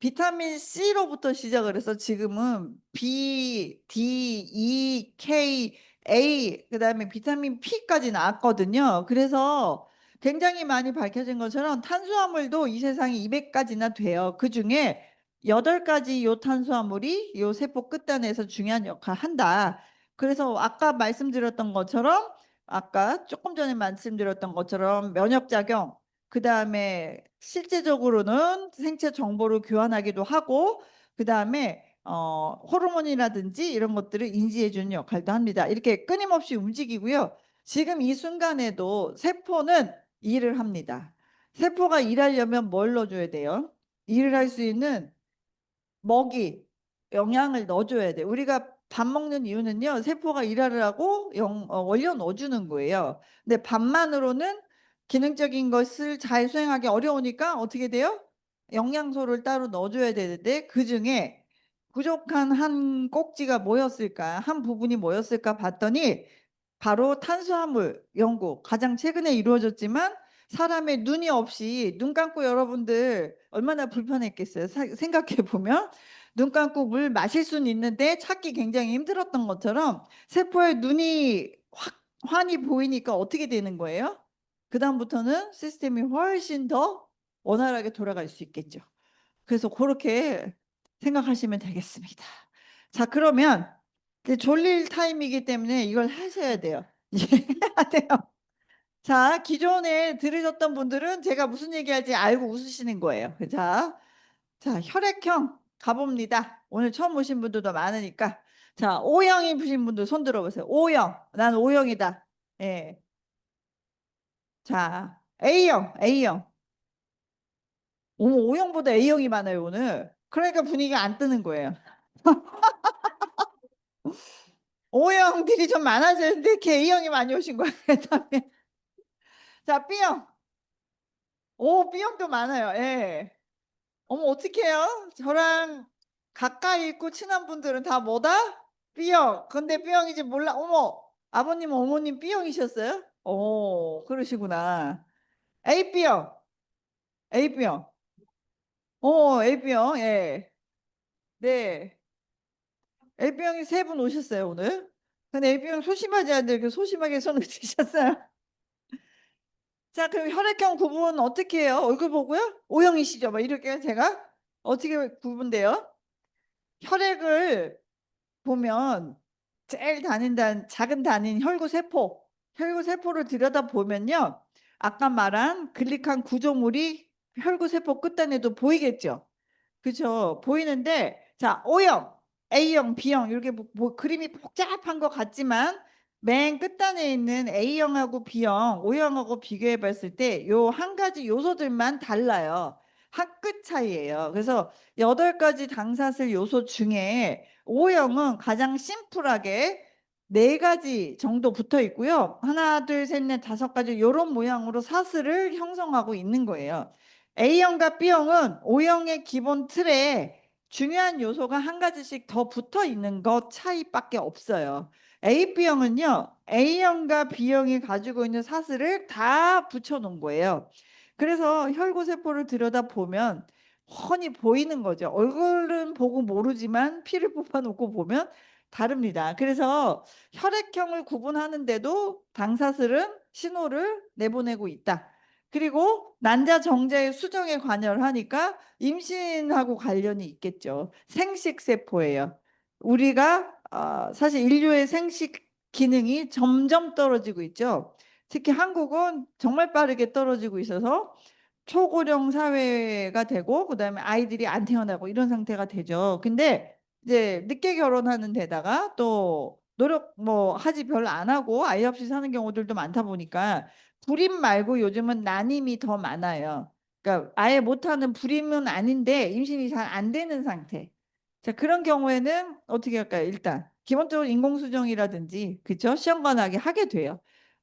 비타민 C로부터 시작을 해서 지금은 B, D, E, K, A, 그다음에 비타민 P까지 나왔거든요. 그래서 굉장히 많이 밝혀진 것처럼 탄수화물도 이 세상에 200가지나 돼요. 그중에 8가지 요 탄수화물이 요 세포 끝단에서 중요한 역할을 한다. 그래서 아까 말씀드렸던 것처럼 아까 조금 전에 말씀드렸던 것처럼 면역작용 그다음에 실제적으로는 생체 정보를 교환하기도 하고 그다음에 호르몬이라든지 이런 것들을 인지해 주는 역할도 합니다. 이렇게 끊임없이 움직이고요. 지금 이 순간에도 세포는 일을 합니다. 세포가 일하려면 뭘 넣어줘야 돼요? 일을 할 수 있는 먹이, 영양을 넣어줘야 돼. 우리가 밥 먹는 이유는요, 세포가 일하라고 원료 넣어주는 거예요. 근데 밥만으로는 기능적인 것을 잘 수행하기 어려우니까 어떻게 돼요? 영양소를 따로 넣어줘야 되는데 그 중에 부족한 한 꼭지가 뭐였을까? 한 부분이 뭐였을까 봤더니 바로 탄수화물 연구 가장 최근에 이루어졌지만 사람의 눈이 없이 눈 감고 여러분들 얼마나 불편했겠어요. 생각해 보면 눈 감고 물 마실 수는 있는데 찾기 굉장히 힘들었던 것처럼 세포의 눈이 확 환히 보이니까 어떻게 되는 거예요? 그다음부터는 시스템이 훨씬 더 원활하게 돌아갈 수 있겠죠. 그래서 그렇게 생각하시면 되겠습니다. 자, 그러면 이제 졸릴 타임이기 때문에 이걸 하셔야 돼요. 해야 돼요. 자, 기존에 들으셨던 분들은 제가 무슨 얘기할지 알고 웃으시는 거예요. 자, 혈액형 가봅니다. 오늘 처음 오신 분들도 많으니까. 자, O형이신 분들 손 들어보세요. O형. 난 O형이다. 예. 자, A형. 어머, O형보다 A형이 많아요, 오늘. 그러니까 분위기가 안 뜨는 거예요. O형들이 좀 많아지는데 걔 A형이 많이 오신 거예요. 그다음에 자, B형. 오, B형도 많아요. 예. 어머, 어떡해요? 저랑 가까이 있고 친한 분들은 다 뭐다? B형. 근데 B형인지 몰라. 어머, 아버님, 어머님 B형이셨어요? 오, 그러시구나. AB형. AB형. AB형. 예. 네. AB형이 3분 오셨어요, 오늘. 근데 AB형 소심하지 않는데 이렇게 소심하게 손을 드셨어요. 자, 그럼 혈액형 구분 어떻게 해요? 얼굴 보고요? O형이시죠? 막 이렇게 제가 어떻게 구분돼요? 혈액을 보면 제일 작은 단위인 혈구세포를 들여다 보면요. 아까 말한 글리칸 구조물이 혈구세포 끝단에도 보이겠죠. 그죠? 보이는데, 자, O형, A형, B형, 이렇게 그림이 복잡한 것 같지만, 맨 끝단에 있는 A형하고 B형, O형하고 비교해 봤을 때, 요 한 가지 요소들만 달라요. 한 끗 차이예요. 그래서 8가지 당사슬 요소 중에 O형은 가장 심플하게 4가지 정도 붙어 있고요. 하나, 둘, 셋, 넷, 5가지 이런 모양으로 사슬을 형성하고 있는 거예요. A형과 B형은 O형의 기본 틀에 중요한 요소가 한 가지씩 더 붙어 있는 것 차이밖에 없어요. AB형은요, A형과 B형이 가지고 있는 사슬을 다 붙여 놓은 거예요. 그래서 혈구세포를 들여다보면 훤히 보이는 거죠. 얼굴은 보고 모르지만 피를 뽑아놓고 보면 다릅니다. 그래서 혈액형을 구분하는데도 당사슬은 신호를 내보내고 있다. 그리고 난자 정자의 수정에 관여를 하니까 임신하고 관련이 있겠죠. 생식세포예요. 우리가 사실 인류의 생식 기능이 점점 떨어지고 있죠. 특히 한국은 정말 빠르게 떨어지고 있어서 초고령 사회가 되고 그다음에 아이들이 안 태어나고 이런 상태가 되죠. 근데 이제 늦게 결혼하는 데다가 또 노력 뭐 하지 별로 안 하고 아이 없이 사는 경우들도 많다 보니까 불임 말고 요즘은 난임이 더 많아요. 그러니까 아예 못하는 불임은 아닌데 임신이 잘 안 되는 상태. 자, 그런 경우에는 어떻게 할까요? 일단 기본적으로 인공수정이라든지 그쵸? 시험관하게 하게 돼요.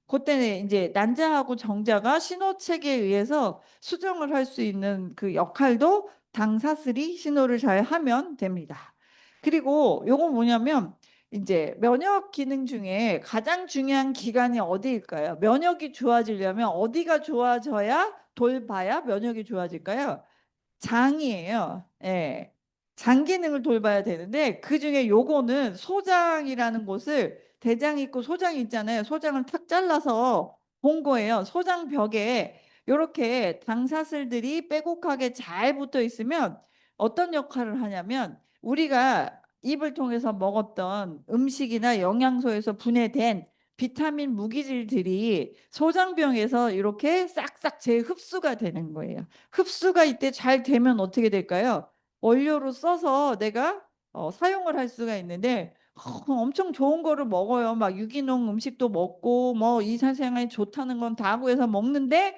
그때는 이제 난자하고 정자가 신호체계에 의해서 수정을 할 수 있는 그 역할도 당사슬이 신호를 잘 하면 됩니다. 그리고 요거 뭐냐면 이제 면역 기능 중에 가장 중요한 기관이 어디일까요? 면역이 좋아지려면 어디가 좋아져야 돌봐야 면역이 좋아질까요? 장이에요. 예. 장 기능을 돌봐야 되는데 그중에 요거는 소장이라는 곳을 대장 있고 소장이 있잖아요. 소장을 탁 잘라서 본 거예요. 소장 벽에 이렇게 당사슬들이 빼곡하게 잘 붙어 있으면 어떤 역할을 하냐면 우리가 입을 통해서 먹었던 음식이나 영양소에서 분해된 비타민 무기질들이 소장병에서 이렇게 싹싹 재흡수가 되는 거예요. 흡수가 이때 잘 되면 어떻게 될까요? 원료로 써서 내가 사용을 할 수가 있는데 엄청 좋은 거를 먹어요. 막 유기농 음식도 먹고 뭐 이사생활이 좋다는 건 다 하고 해서 먹는데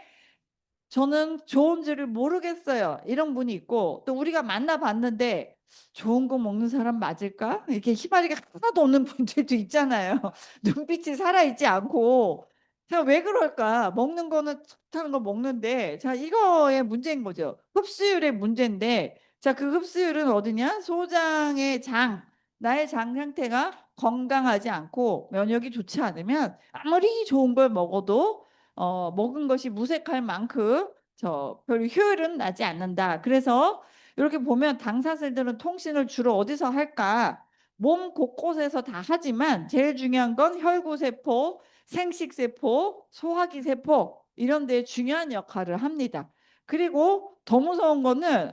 저는 좋은지를 모르겠어요. 이런 분이 있고 또 우리가 만나봤는데 좋은 거 먹는 사람 맞을까? 이렇게 희마리가 하나도 없는 분들도 있잖아요. 눈빛이 살아있지 않고 자, 왜 그럴까? 먹는 거는 좋다는 거 먹는데 자, 이거의 문제인 거죠. 흡수율의 문제인데 자, 그 흡수율은 어디냐? 소장의 장, 나의 장 상태가 건강하지 않고 면역이 좋지 않으면 아무리 좋은 걸 먹어도 먹은 것이 무색할 만큼 별 효율은 나지 않는다. 그래서 이렇게 보면 당사슬들은 통신을 주로 어디서 할까? 몸 곳곳에서 다 하지만 제일 중요한 건 혈구세포, 생식세포, 소화기세포 이런 데 중요한 역할을 합니다. 그리고 더 무서운 거는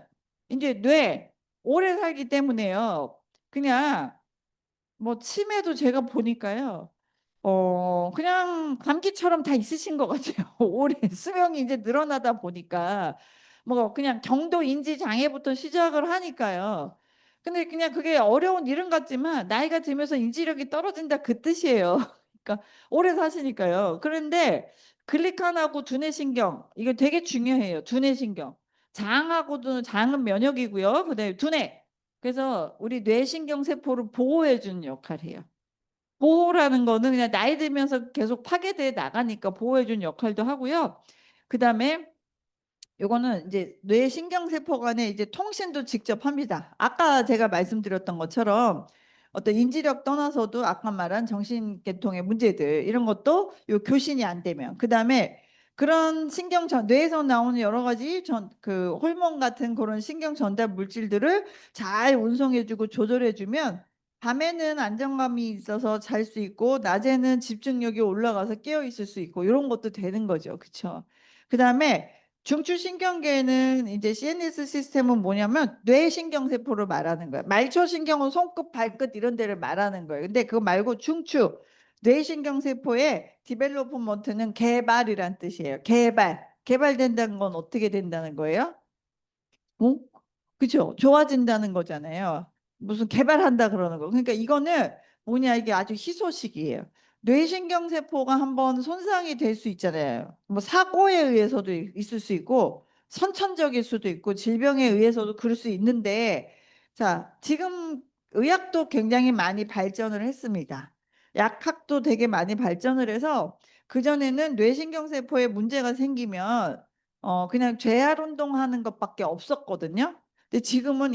이제 뇌, 오래 살기 때문에요. 그냥 뭐 치매도 제가 보니까요. 그냥 감기처럼 다 있으신 것 같아요. 올해 수명이 이제 늘어나다 보니까 뭐 그냥 경도 인지 장애부터 시작을 하니까요. 근데 그냥 그게 어려운 일은 같지만 나이가 들면서 인지력이 떨어진다 그 뜻이에요. 그러니까 오래 사시니까요. 그런데 글리칸하고 두뇌신경 이게 되게 중요해요. 두뇌신경. 장하고도 장은 면역이고요. 그다음에 두뇌. 그래서 우리 뇌신경 세포를 보호해 주는 역할을 해요. 보호라는 거는 그냥 나이 들면서 계속 파괴돼 나가니까 보호해준 역할도 하고요. 그다음에 요거는 이제 뇌신경세포 간의 이제 통신도 직접 합니다. 아까 제가 말씀드렸던 것처럼 어떤 인지력 떠나서도 아까 말한 정신계통의 문제들 이런 것도 요 교신이 안 되면 그다음에 그런 뇌에서 나오는 여러 가지 그 호르몬 같은 그런 신경 전달 물질들을 잘 운송해주고 조절해주면 밤에는 안정감이 있어서 잘 수 있고 낮에는 집중력이 올라가서 깨어 있을 수 있고 이런 것도 되는 거죠. 그렇죠? 그다음에 중추신경계는 이제 CNS 시스템은 뭐냐면 뇌신경세포를 말하는 거예요. 말초신경은 손끝, 발끝 이런 데를 말하는 거예요. 근데 그거 말고 중추, 뇌신경 세포의 디벨로프먼트는 개발이란 뜻이에요. 개발된다는 건 어떻게 된다는 거예요? 어? 그죠? 좋아진다는 거잖아요. 무슨 개발한다 그러는 거. 그러니까 이거는 뭐냐, 이게 아주 희소식이에요. 뇌신경세포가 한번 손상이 될 수 있잖아요. 뭐 사고에 의해서도 있을 수 있고, 선천적일 수도 있고, 질병에 의해서도 그럴 수 있는데, 자, 지금 의학도 굉장히 많이 발전을 했습니다. 약학도 되게 많이 발전을 해서, 그전에는 뇌신경세포에 문제가 생기면 그냥 재활 운동하는 것밖에 없었거든요. 근데 지금은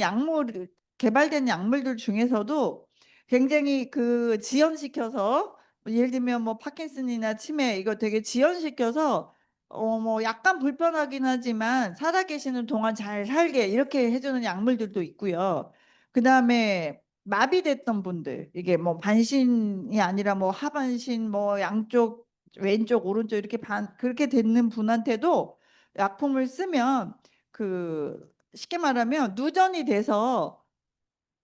개발된 약물들 중에서도 굉장히 그 지연시켜서, 예를 들면 뭐 파킨슨이나 치매 이거 되게 지연시켜서 뭐 약간 불편하긴 하지만 살아계시는 동안 잘 살게 이렇게 해주는 약물들도 있고요. 그다음에 마비됐던 분들, 이게 뭐 반신이 아니라 뭐 하반신 뭐 양쪽 왼쪽 오른쪽 이렇게 그렇게 되는 분한테도 약품을 쓰면 그 쉽게 말하면 누전이 돼서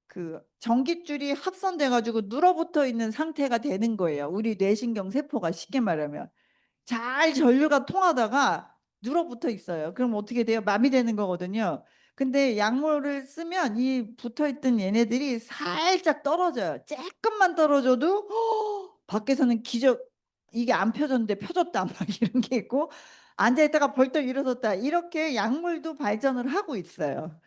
그 전깃줄이 합선돼 가지고 눌어붙어 있는 상태가 되는 거예요. 우리 뇌신경 세포가 쉽게 말하면 잘 전류가 통하다가 눌어붙어 있어요. 그럼 어떻게 돼요? 마비되는 거거든요. 근데 약물을 쓰면 이 붙어있던 얘네들이 살짝 떨어져요. 조금만 떨어져도 밖에서는 이게 안 펴졌는데 펴졌다 막 이런 게 있고, 앉아있다가 벌떡 일어섰다 이렇게 약물도 발전을 하고 있어요.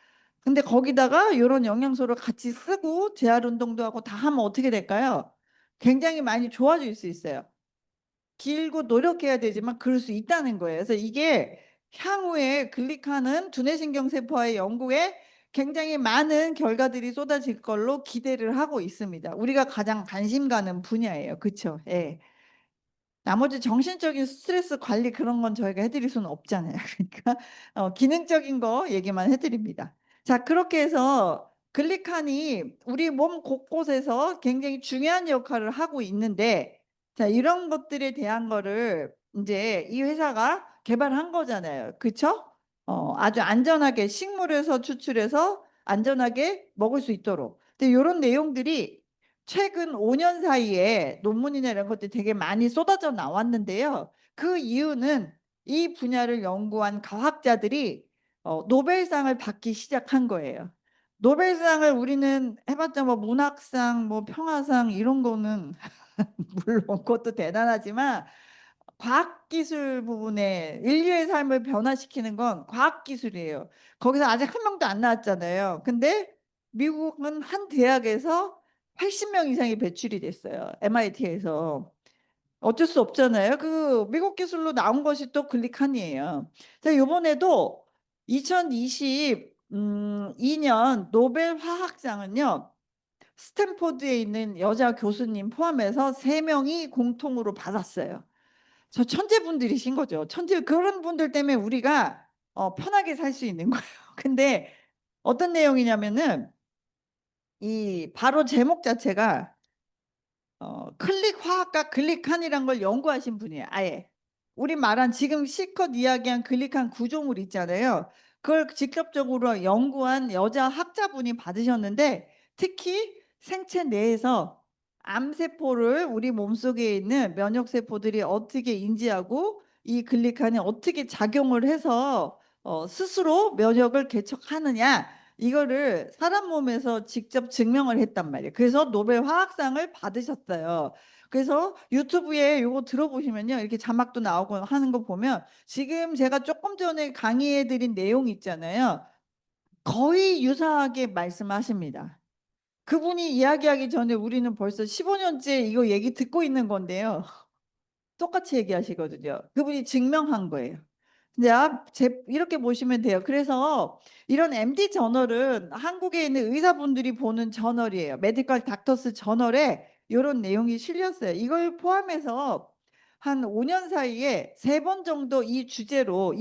근데 거기다가 이런 영양소를 같이 쓰고 재활 운동도 하고 다 하면 어떻게 될까요? 굉장히 많이 좋아질 수 있어요. 길고 노력해야 되지만 그럴 수 있다는 거예요. 그래서 이게 향후에 글리카는 두뇌신경 세포와의 연구에 굉장히 많은 결과들이 쏟아질 걸로 기대를 하고 있습니다. 우리가 가장 관심 가는 분야예요. 그렇죠? 예. 나머지 정신적인 스트레스 관리 그런 건 저희가 해드릴 수는 없잖아요. 그러니까 기능적인 거 얘기만 해드립니다. 자, 그렇게 해서 글리칸이 우리 몸 곳곳에서 굉장히 중요한 역할을 하고 있는데, 자, 이런 것들에 대한 거를 이제 이 회사가 개발한 거잖아요. 그렇죠? 아주 안전하게 식물에서 추출해서 안전하게 먹을 수 있도록. 근데 이런 내용들이 최근 5년 사이에 논문이나 이런 것들이 되게 많이 쏟아져 나왔는데요. 그 이유는 이 분야를 연구한 과학자들이 노벨상을 받기 시작한 거예요. 노벨상을 우리는 해봤자 뭐 문학상, 뭐 평화상 이런 거는 물론 그것도 대단하지만 과학기술 부분에 인류의 삶을 변화시키는 건 과학기술이에요. 거기서 아직 한 명도 안 나왔잖아요. 근데 미국은 한 대학에서 80명 이상이 배출이 됐어요. MIT에서. 어쩔 수 없잖아요. 그 미국 기술로 나온 것이 또 글리칸이에요. 자, 이번에도 2022년 노벨 화학상은요. 스탠포드에 있는 여자 교수님 포함해서 3명이 공통으로 받았어요. 저 천재분들이신 거죠. 그런 분들 때문에 우리가 편하게 살 수 있는 거예요. 근데 어떤 내용이냐면은 이 바로 제목 자체가 클릭 화학과 글리칸이란 걸 연구하신 분이에요. 아예 우리 말한 지금 실컷 이야기한 글리칸 구조물 있잖아요. 그걸 직접적으로 연구한 여자 학자분이 받으셨는데, 특히 생체 내에서 암세포를 우리 몸속에 있는 면역세포들이 어떻게 인지하고 이 글리칸이 어떻게 작용을 해서 스스로 면역을 개척하느냐, 이거를 사람 몸에서 직접 증명을 했단 말이에요. 그래서 노벨 화학상을 받으셨어요. 그래서 유튜브에 이거 들어보시면요, 이렇게 자막도 나오고 하는 거 보면 지금 제가 조금 전에 강의해 드린 내용 있잖아요. 거의 유사하게 말씀하십니다. 그분이 이야기하기 전에 우리는 벌써 15년째 이거 얘기 듣고 있는 건데요. 똑같이 얘기하시거든요. 그분이 증명한 거예요. 근데 이렇게 보시면 돼요. 그래서 이런 MD 저널은 한국에 있는 의사분들이 보는 저널이에요. 메디컬 닥터스 저널에 이런 내용이 실렸어요. 이걸 포함해서 한 5년 사이에 3번 정도 이 주제와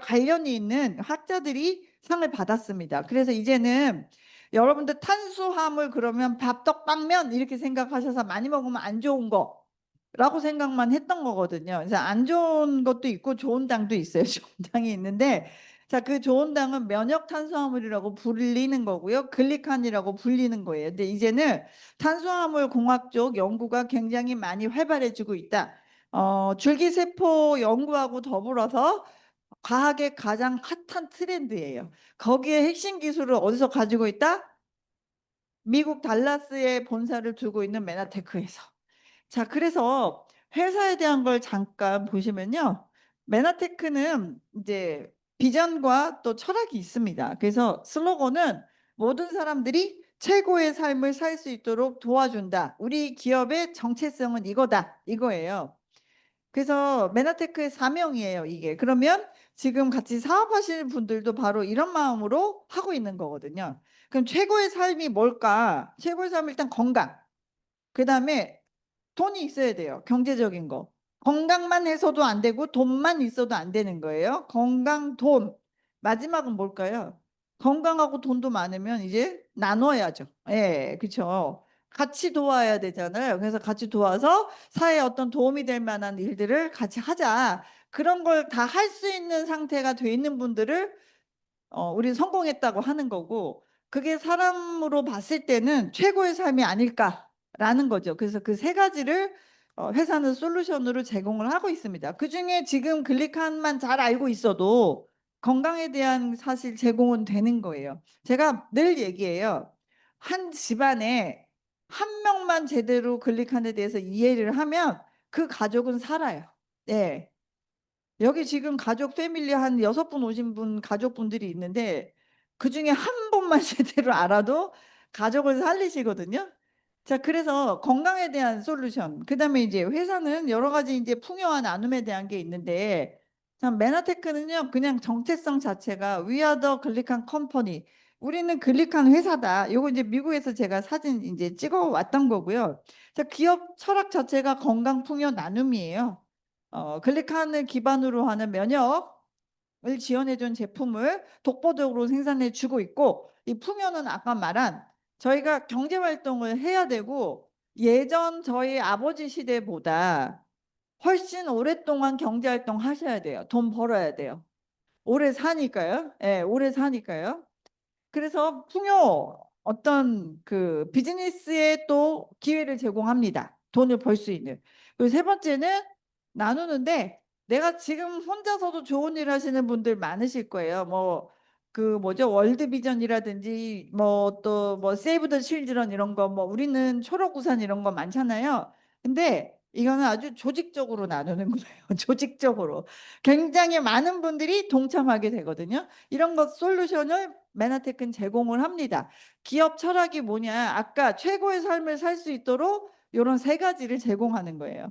관련이 있는 학자들이 상을 받았습니다. 그래서 이제는 여러분들 탄수화물 그러면 밥, 떡, 빵면 이렇게 생각하셔서 많이 먹으면 안 좋은 거 라고 생각만 했던 거거든요. 그래서 안 좋은 것도 있고 좋은 당도 있어요. 좋은 당이 있는데 자, 그 좋은 당은 면역 탄수화물이라고 불리는 거고요. 글리칸이라고 불리는 거예요. 근데 이제는 탄수화물 공학 쪽 연구가 굉장히 많이 활발해지고 있다. 줄기세포 연구하고 더불어서 과학의 가장 핫한 트렌드예요. 거기에 핵심 기술을 어디서 가지고 있다? 미국 달라스에 본사를 두고 있는 메나테크에서. 자, 그래서 회사에 대한 걸 잠깐 보시면요. 메나테크는 이제 비전과 또 철학이 있습니다. 그래서 슬로건은 모든 사람들이 최고의 삶을 살 수 있도록 도와준다. 우리 기업의 정체성은 이거다. 이거예요. 그래서 메나테크의 사명이에요, 이게. 그러면 지금 같이 사업하시는 분들도 바로 이런 마음으로 하고 있는 거거든요. 그럼 최고의 삶이 뭘까? 최고의 삶은 일단 건강. 그다음에 돈이 있어야 돼요. 경제적인 거. 건강만 해서도 안 되고 돈만 있어도 안 되는 거예요. 건강, 돈. 마지막은 뭘까요? 건강하고 돈도 많으면 이제 나눠야죠. 예, 그렇죠. 같이 도와야 되잖아요. 그래서 같이 도와서 사회에 어떤 도움이 될 만한 일들을 같이 하자. 그런 걸 다 할 수 있는 상태가 돼 있는 분들을 우리 성공했다고 하는 거고, 그게 사람으로 봤을 때는 최고의 삶이 아닐까라는 거죠. 그래서 그 세 가지를 회사는 솔루션으로 제공을 하고 있습니다. 그중에 지금 글리칸만 잘 알고 있어도 건강에 대한 사실 제공은 되는 거예요. 제가 늘 얘기해요. 한 집안에 한 명만 제대로 글리칸에 대해서 이해를 하면 그 가족은 살아요. 네. 여기 지금 가족 패밀리 한 6분 오신 분 가족분들이 있는데 그중에 한 분만 제대로 알아도 가족을 살리시거든요. 자, 그래서 건강에 대한 솔루션. 그다음에 이제 회사는 여러 가지 이제 풍요와 나눔에 대한 게 있는데 참 메나테크는요. 그냥 정체성 자체가 We are the 글리칸 컴퍼니. 우리는 글리칸 회사다. 요거 이제 미국에서 제가 사진 이제 찍어 왔던 거고요. 자, 기업 철학 자체가 건강 풍요 나눔이에요. 글리칸을 기반으로 하는 면역을 지원해준 제품을 독보적으로 생산해 주고 있고, 이 풍요는 아까 말한 저희가 경제 활동을 해야 되고 예전 저희 아버지 시대보다 훨씬 오랫동안 경제 활동 하셔야 돼요. 돈 벌어야 돼요. 오래 사니까요. 예, 오래 사니까요. 그래서 풍요 어떤 그 비즈니스에 또 기회를 제공합니다. 돈을 벌 수 있는. 그리고 세 번째는 나누는데 내가 지금 혼자서도 좋은 일 하시는 분들 많으실 거예요. 뭐 그 뭐죠? 월드비전이라든지 뭐 또 뭐 세이브 더 칠드런 이런 거 뭐 우리는 초록우산 이런 거 많잖아요. 근데 이거는 아주 조직적으로 나누는 거예요. 조직적으로. 굉장히 많은 분들이 동참하게 되거든요. 이런 것 솔루션을 메나테크는 제공을 합니다. 기업 철학이 뭐냐? 아까 최고의 삶을 살 수 있도록 이런 세 가지를 제공하는 거예요.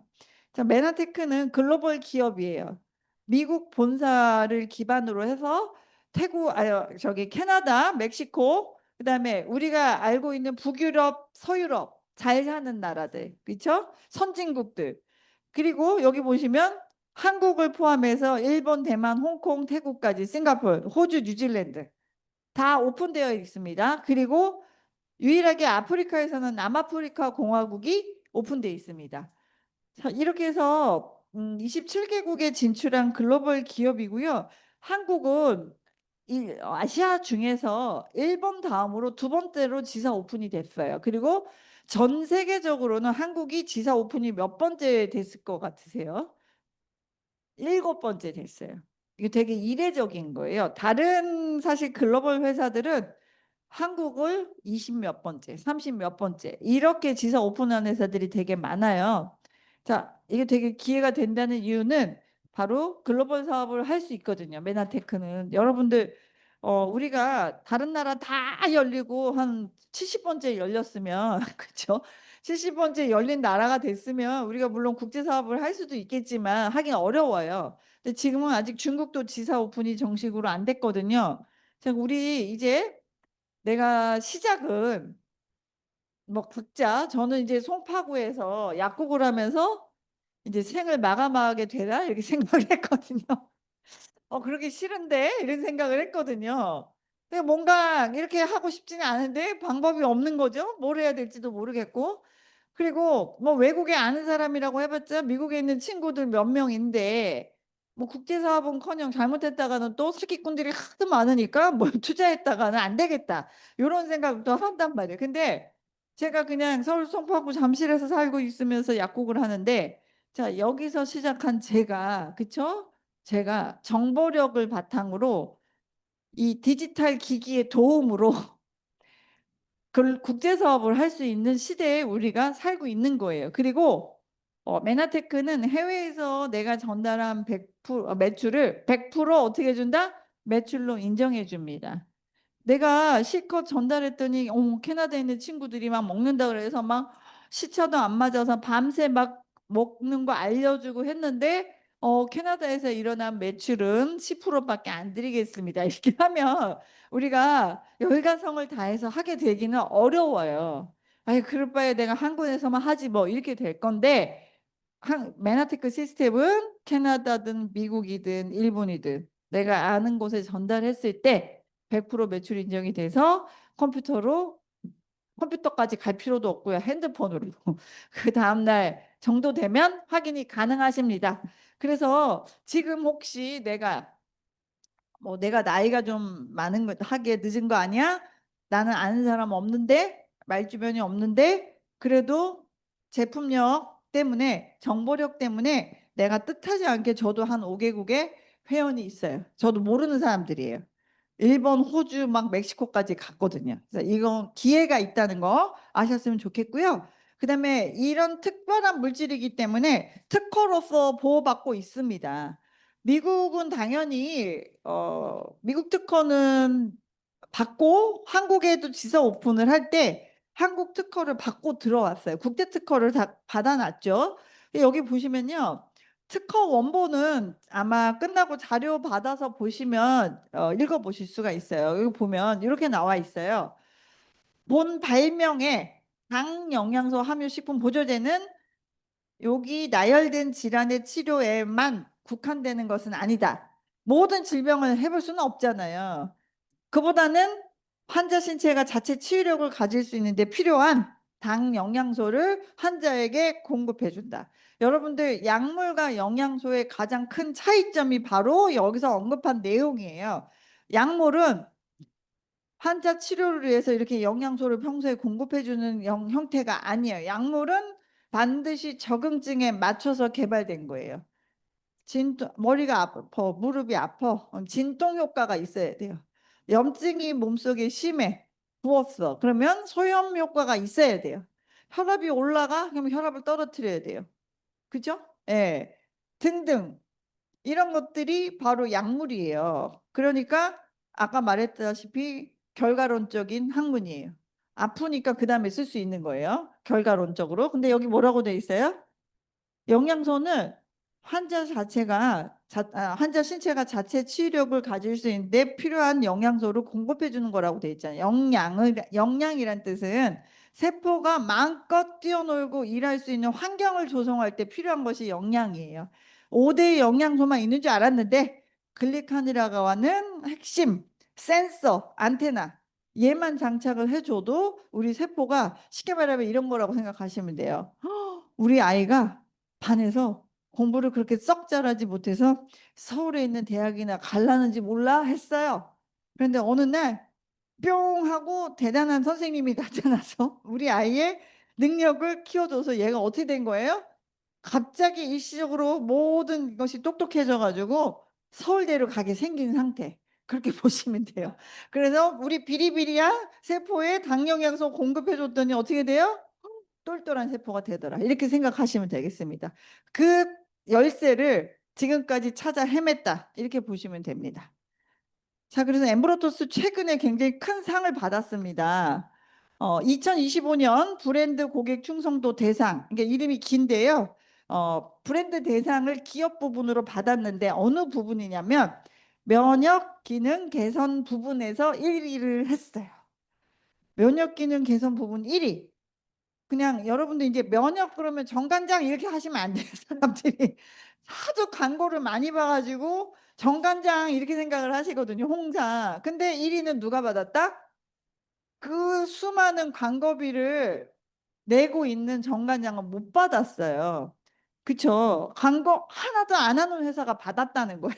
자, 메나테크는 글로벌 기업이에요. 미국 본사를 기반으로 해서 태국, 저기 캐나다, 멕시코, 그다음에 우리가 알고 있는 북유럽, 서유럽 잘 사는 나라들, 그렇죠? 선진국들. 그리고 여기 보시면 한국을 포함해서 일본, 대만, 홍콩, 태국까지 싱가포르, 호주, 뉴질랜드 다 오픈되어 있습니다. 그리고 유일하게 아프리카에서는 남아프리카 공화국이 오픈되어 있습니다. 자, 이렇게 해서 27개국에 진출한 글로벌 기업이고요. 한국은 이 아시아 중에서 일본 다음으로 두 번째로 지사 오픈이 됐어요. 그리고 전 세계적으로는 한국이 지사 오픈이 몇 번째 됐을 것 같으세요? 7번째 됐어요. 이게 되게 이례적인 거예요. 다른 사실 글로벌 회사들은 한국을 20 몇 번째, 30 몇 번째 이렇게 지사 오픈한 회사들이 되게 많아요. 자, 이게 되게 기회가 된다는 이유는 바로 글로벌 사업을 할 수 있거든요. 메나테크는 여러분들 우리가 다른 나라 다 열리고 한 70번째 열렸으면 그렇죠? 70번째 열린 나라가 됐으면 우리가 물론 국제 사업을 할 수도 있겠지만 하긴 어려워요. 근데 지금은 아직 중국도 지사 오픈이 정식으로 안 됐거든요. 자, 우리 이제 내가 시작은 뭐 각자 저는 이제 송파구에서 약국을 하면서 이제 생을 마감하게 되나 이렇게 생각을 했거든요. 그러기 싫은데 이런 생각을 했거든요. 근데 뭔가 이렇게 하고 싶지는 않은데 방법이 없는 거죠. 뭘 해야 될지도 모르겠고. 그리고 뭐 외국에 아는 사람이라고 해봤자 미국에 있는 친구들 몇 명인데 뭐 국제사업은커녕 잘못했다가는 또 사기꾼들이 하도 많으니까 뭐 투자했다가는 안 되겠다. 이런 생각도 한단 말이에요. 근데 제가 그냥 서울 송파구 잠실에서 살고 있으면서 약국을 하는데 자, 여기서 시작한 제가 그쵸? 제가 정보력을 바탕으로 이 디지털 기기의 도움으로 그 국제 사업을 할 수 있는 시대에 우리가 살고 있는 거예요. 그리고 메나테크는 해외에서 내가 전달한 100% 매출을 100% 어떻게 해준다? 매출로 인정해 줍니다. 내가 실컷 전달했더니 캐나다에 있는 친구들이 막 먹는다 그래서 막 시차도 안 맞아서 밤새 막 먹는 거 알려주고 했는데 캐나다에서 일어난 매출은 10%밖에 안 드리겠습니다. 이렇게 하면 우리가 열과성을 다해서 하게 되기는 어려워요. 아니 그럴 바에 내가 한국에서만 하지 뭐 이렇게 될 건데 메나테크 시스템은 캐나다든 미국이든 일본이든 내가 아는 곳에 전달했을 때 100% 매출 인정이 돼서 컴퓨터로 컴퓨터까지 갈 필요도 없고요. 핸드폰으로 그 다음날 정도 되면 확인이 가능하십니다. 그래서 지금 혹시 내가 나이가 좀 많은 거 하기에 늦은 거 아니야? 나는 아는 사람 없는데 말주변이 없는데 그래도 제품력 때문에 정보력 때문에 내가 뜻하지 않게 저도 한 5개국에 회원이 있어요. 저도 모르는 사람들이에요. 일본, 호주, 막 멕시코까지 갔거든요. 그래서 이거 기회가 있다는 거 아셨으면 좋겠고요. 그다음에 이런 특별한 물질이기 때문에 특허로서 보호받고 있습니다. 미국은 당연히 미국 특허는 받고 한국에도 지사 오픈을 할 때 한국 특허를 받고 들어왔어요. 국제 특허를 다 받아놨죠. 여기 보시면요. 특허 원본은 아마 끝나고 자료 받아서 보시면 읽어보실 수가 있어요. 여기 보면 이렇게 나와 있어요. 본 발명의 당 영양소 함유 식품 보조제는 여기 나열된 질환의 치료에만 국한되는 것은 아니다. 모든 질병을 해볼 수는 없잖아요. 그보다는 환자 신체가 자체 치유력을 가질 수 있는데 필요한 당 영양소를 환자에게 공급해 준다. 여러분들 약물과 영양소의 가장 큰 차이점이 바로 여기서 언급한 내용이에요. 약물은 환자 치료를 위해서 이렇게 영양소를 평소에 공급해 주는 형태가 아니에요. 약물은 반드시 적응증에 맞춰서 개발된 거예요. 머리가 아파, 무릎이 아파. 진통 효과가 있어야 돼요. 염증이 몸속에 심해. 부었어. 그러면 소염 효과가 있어야 돼요. 혈압이 올라가? 그러면 혈압을 떨어뜨려야 돼요. 그죠? 예. 등등. 이런 것들이 바로 약물이에요. 그러니까 아까 말했다시피 결과론적인 학문이에요. 아프니까 그 다음에 쓸 수 있는 거예요. 결과론적으로. 근데 여기 뭐라고 돼 있어요? 영양소는 환자 신체가 자체 치유력을 가질 수 있는데 필요한 영양소를 공급해 주는 거라고 돼 있잖아요. 영양이란 뜻은 세포가 마음껏 뛰어놀고 일할 수 있는 환경을 조성할 때 필요한 것이 영양이에요. 5대의 영양소만 있는 줄 알았는데 글리카니라고 하는 핵심 센서, 안테나 얘만 장착을 해줘도 우리 세포가 쉽게 말하면 이런 거라고 생각하시면 돼요. 우리 아이가 반에서 공부를 그렇게 썩 잘하지 못해서 서울에 있는 대학이나 갈라는지 몰라 했어요. 그런데 어느 날 뿅 하고 대단한 선생님이 나타나서 우리 아이의 능력을 키워줘서 얘가 어떻게 된 거예요? 갑자기 일시적으로 모든 것이 똑똑해져 가지고 서울대로 가게 생긴 상태. 그렇게 보시면 돼요. 그래서 우리 비리비리한 세포에 당영양소 공급해 줬더니 어떻게 돼요? 똘똘한 세포가 되더라. 이렇게 생각하시면 되겠습니다. 그 열쇠를 지금까지 찾아 헤맸다. 이렇게 보시면 됩니다. 자, 그래서 엠브로토스 최근에 굉장히 큰 상을 받았습니다. 2025년 브랜드 고객 충성도 대상, 이게 이름이 긴데요. 브랜드 대상을 기업 부분으로 받았는데 어느 부분이냐면 면역 기능 개선 부분에서 1위를 했어요. 면역 기능 개선 부분 1위. 그냥 여러분들 이제 면역 그러면 정간장 이렇게 하시면 안 돼요. 사람들이 하도 광고를 많이 봐가지고 정간장 이렇게 생각을 하시거든요. 홍사. 근데 1위는 누가 받았다? 그 수많은 광고비를 내고 있는 정간장은 못 받았어요. 그쵸. 광고 하나도 안 하는 회사가 받았다는 거예요.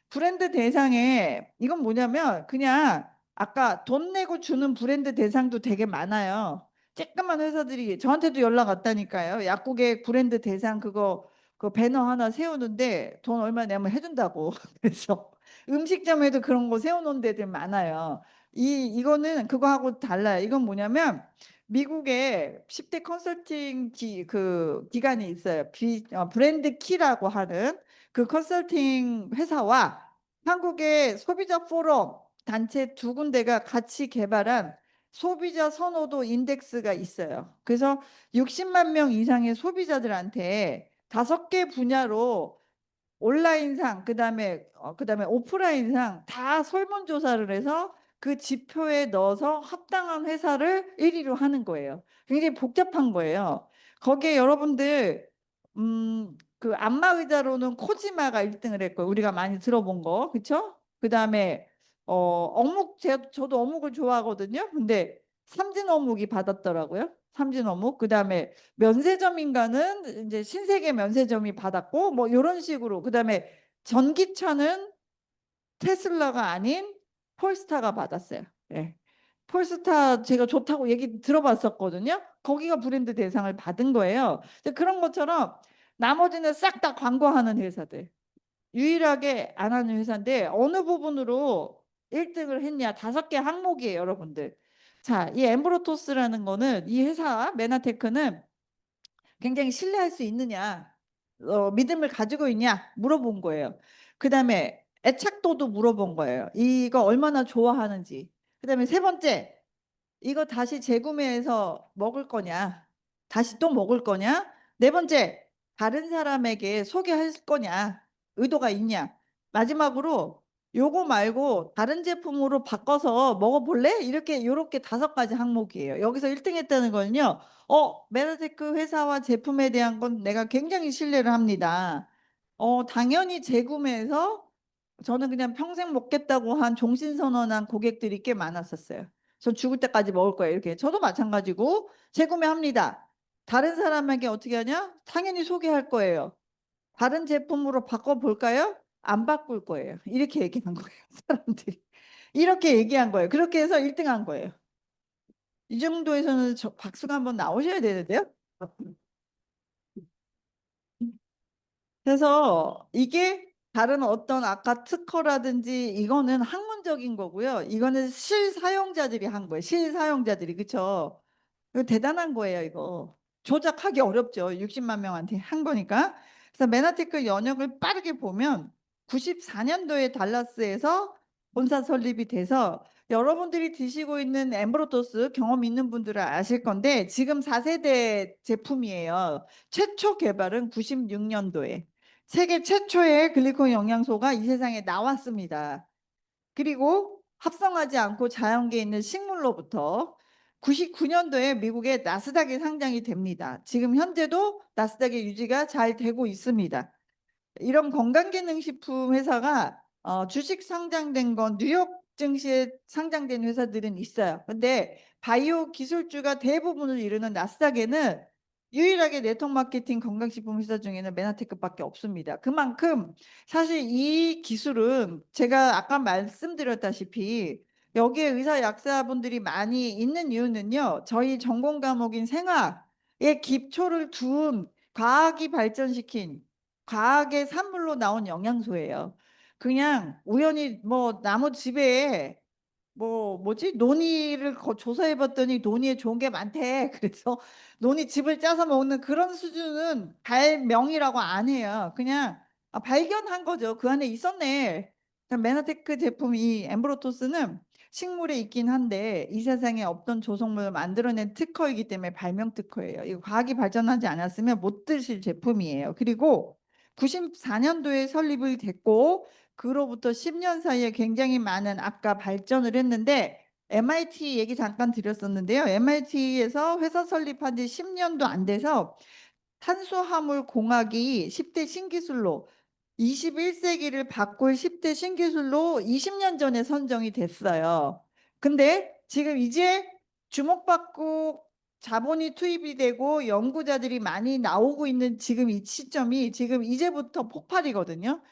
브랜드 대상에 이건 뭐냐면 그냥 아까 돈 내고 주는 브랜드 대상도 되게 많아요. 쬐끄만 회사들이 저한테도 연락 왔다니까요. 약국에 브랜드 대상 그거 그 배너 하나 세우는데 돈 얼마 내면 해준다고. 그래서 음식점에도 그런 거 세워놓은 데들 많아요. 이거는 그거하고 달라요. 이건 뭐냐면 미국에 10대 컨설팅 그 기관이 있어요. 브랜드 키라고 하는 그 컨설팅 회사와 한국의 소비자 포럼 단체 두 군데가 같이 개발한 소비자 선호도 인덱스가 있어요. 그래서 60만 명 이상의 소비자들한테 5개 분야로 온라인상 그다음에 오프라인상 다 설문조사를 해서 그 지표에 넣어서 합당한 회사를 1위로 하는 거예요. 굉장히 복잡한 거예요. 거기에 여러분들 그 안마 의자로는 코지마가 1등을 했고요. 우리가 많이 들어본 거, 그렇죠? 그다음에 저도 어묵을 좋아하거든요. 근데 삼진 어묵이 받았더라고요. 삼진 어묵. 그다음에 면세점인가는 이제 신세계 면세점이 받았고 뭐 이런 식으로. 그다음에 전기차는 테슬라가 아닌 폴스타가 받았어요. 예. 폴스타 제가 좋다고 얘기 들어봤었거든요. 거기가 브랜드 대상을 받은 거예요. 그런 것처럼 나머지는 싹 다 광고하는 회사들. 유일하게 안 하는 회사인데 어느 부분으로 1등을 했냐? 5개 항목이에요, 여러분들. 자, 이 엠브로토스라는 거는 이 회사 메나테크는 굉장히 신뢰할 수 있느냐, 믿음을 가지고 있냐 물어본 거예요. 그다음에 애착도도 물어본 거예요. 이거 얼마나 좋아하는지. 그다음에 세 번째, 이거 다시 재구매해서 먹을 거냐? 다시 또 먹을 거냐? 네 번째, 다른 사람에게 소개할 거냐? 의도가 있냐? 마지막으로 요거 말고 다른 제품으로 바꿔서 먹어볼래? 요렇게 5가지 항목이에요. 여기서 1등 했다는 거는요. 메르테크 회사와 제품에 대한 건 내가 굉장히 신뢰를 합니다. 당연히 재구매해서 저는 그냥 평생 먹겠다고 한 종신선언한 고객들이 꽤 많았었어요. 저 죽을 때까지 먹을 거예요. 이렇게. 저도 마찬가지고 재구매합니다. 다른 사람에게 어떻게 하냐? 당연히 소개할 거예요. 다른 제품으로 바꿔볼까요? 안 바꿀 거예요. 이렇게 얘기한 거예요. 사람들이. 이렇게 얘기한 거예요. 그렇게 해서 1등한 거예요. 이 정도에서는 박수가 한번 나오셔야 되는데요. 그래서 이게 다른 어떤 아까 특허라든지 이거는 학문적인 거고요. 이거는 실사용자들이 한 거예요. 실사용자들이. 그쵸? 이거 대단한 거예요, 이거. 조작하기 어렵죠. 60만 명한테 한 거니까. 그래서 메나테크 연역을 빠르게 보면 94년도에 달라스에서 본사 설립이 돼서 여러분들이 드시고 있는 엠브로토스 경험 있는 분들은 아실 건데 지금 4세대 제품이에요. 최초 개발은 96년도에. 세계 최초의 글리콘 영양소가 이 세상에 나왔습니다. 그리고 합성하지 않고 자연계에 있는 식물로부터 99년도에 미국의 나스닥에 상장이 됩니다. 지금 현재도 나스닥의 유지가 잘 되고 있습니다. 이런 건강기능식품 회사가 주식 상장된 건 뉴욕 증시에 상장된 회사들은 있어요. 근데 바이오 기술주가 대부분을 이루는 나스닥에는 유일하게 네트워크 마케팅 건강식품 회사 중에는 메나테크밖에 없습니다. 그만큼 사실 이 기술은 제가 아까 말씀드렸다시피 여기에 의사 약사분들이 많이 있는 이유는요. 저희 전공 과목인 생학의 기초를 둔 과학이 발전시킨 과학의 산물로 나온 영양소예요. 그냥 우연히 뭐 나무 집에 뭐지 논이를 조사해 봤더니 논이에 좋은 게 많대. 그래서 논이 집을 짜서 먹는 그런 수준은 발명이라고 안 해요. 그냥 발견한 거죠. 그 안에 있었네. 메나테크 제품 이 엠브로토스는 식물에 있긴 한데 이 세상에 없던 조성물을 만들어낸 특허이기 때문에 발명 특허예요. 이거 과학이 발전하지 않았으면 못 드실 제품이에요. 그리고 94년도에 설립을 됐고 그로부터 10년 사이에 굉장히 많은 아까 발전을 했는데 MIT 얘기 잠깐 드렸었는데요. MIT에서 회사 설립한 지 10년도 안 돼서 탄수화물 공학이 10대 신기술로 21세기를 바꿀 10대 신기술로 20년 전에 선정이 됐어요. 근데 지금 이제 주목받고 자본이 투입이 되고 연구자들이 많이 나오고 있는 지금 이 시점이 지금 이제부터 폭발이거든요.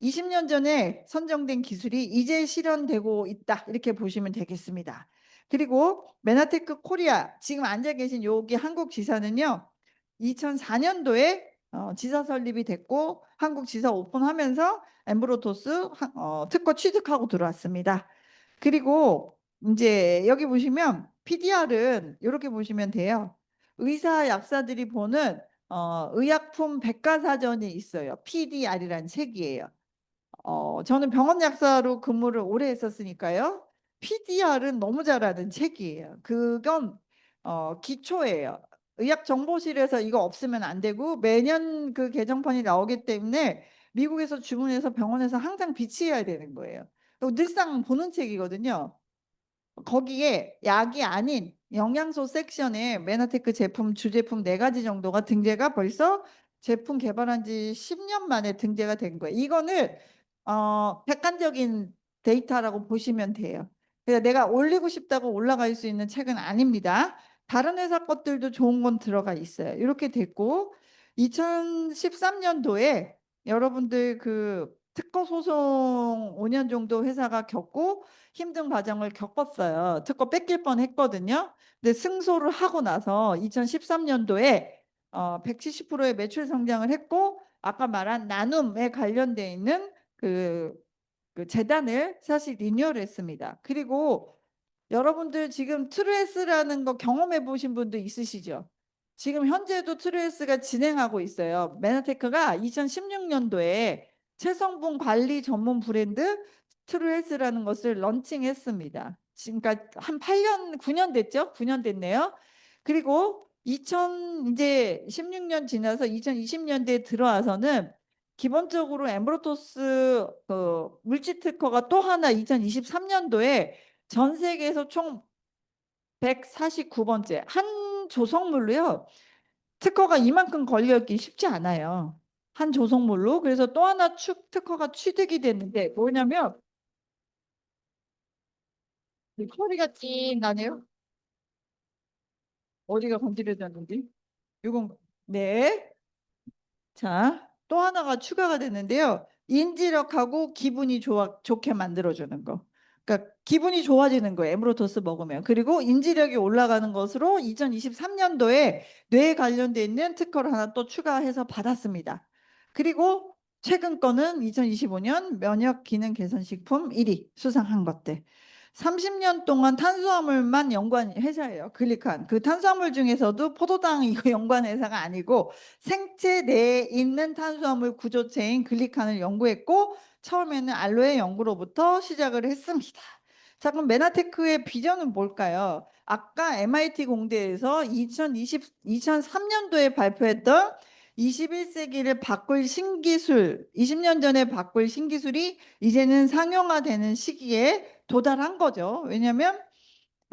20년 전에 선정된 기술이 이제 실현되고 있다. 이렇게 보시면 되겠습니다. 그리고 메나테크 코리아 지금 앉아 계신 여기 한국 지사는요. 2004년도에 지사 설립이 됐고 한국 지사 오픈하면서 엠브로토스 특허 취득하고 들어왔습니다. 그리고 이제 여기 보시면 PDR은 이렇게 보시면 돼요. 의사 약사들이 보는 의약품 백과사전이 있어요. PDR이라는 책이에요. 저는 병원 약사로 근무를 오래 했었으니까요. PDR은 너무 잘하는 책이에요. 그건 기초예요. 의학정보실에서 이거 없으면 안 되고 매년 그 개정판이 나오기 때문에 미국에서 주문해서 병원에서 항상 비치해야 되는 거예요. 늘상 보는 책이거든요. 거기에 약이 아닌 영양소 섹션에 메나테크 제품 주제품 4가지 정도가 등재가 벌써 제품 개발한 지 10년 만에 등재가 된 거예요. 이거는 객관적인 데이터라고 보시면 돼요. 그래서 내가 올리고 싶다고 올라갈 수 있는 책은 아닙니다. 다른 회사 것들도 좋은 건 들어가 있어요. 이렇게 됐고 2013년도에 여러분들 그 특허 소송 5년 정도 회사가 겪고 힘든 과정을 겪었어요. 특허 뺏길 뻔했거든요. 근데 승소를 하고 나서 2013년도에 170%의 매출 성장을 했고 아까 말한 나눔에 관련돼 있는 그 재단을 사실 리뉴얼했습니다. 그리고 여러분들 지금 트루에스라는 거 경험해 보신 분도 있으시죠? 지금 현재도 트루에스가 진행하고 있어요. 메나테크가 2016년도에 체성분 관리 전문 브랜드 트루에스라는 것을 런칭했습니다. 지금까지 한 8년, 9년 됐죠? 9년 됐네요. 그리고 2000 이제 16년 지나서 2020년대에 들어와서는 기본적으로 엠브로토스 물질 특허가 또 하나 2023년도에 전 세계에서 총 149번째 한 조성물로요. 특허가 이만큼 걸려있기 쉽지 않아요. 한 조성물로. 그래서 또 하나 특허가 취득이 됐는데 뭐냐면 소리가 찡 나네요. 어디가 건드려졌는지. 이건 네. 자, 또 하나가 추가가 됐는데요. 인지력하고 기분이 좋게 만들어주는 거. 그러니까 기분이 좋아지는 거예요. 에므로토스 먹으면. 그리고 인지력이 올라가는 것으로 2023년도에 뇌에 관련돼 있는 특허를 하나 또 추가해서 받았습니다. 그리고 최근 거는 2025년 면역 기능 개선 식품 1위 수상한 것들. 30년 동안 탄수화물만 연구한 회사예요. 글리칸. 그 탄수화물 중에서도 포도당 이거 연구한 회사가 아니고 생체 내에 있는 탄수화물 구조체인 글리칸을 연구했고 처음에는 알로에 연구로부터 시작을 했습니다. 자, 그럼 메나테크의 비전은 뭘까요? 아까 MIT 공대에서 2003년도에 발표했던 21세기를 바꿀 신기술, 20년 전에 바꿀 신기술이 이제는 상용화되는 시기에 도달한 거죠. 왜냐하면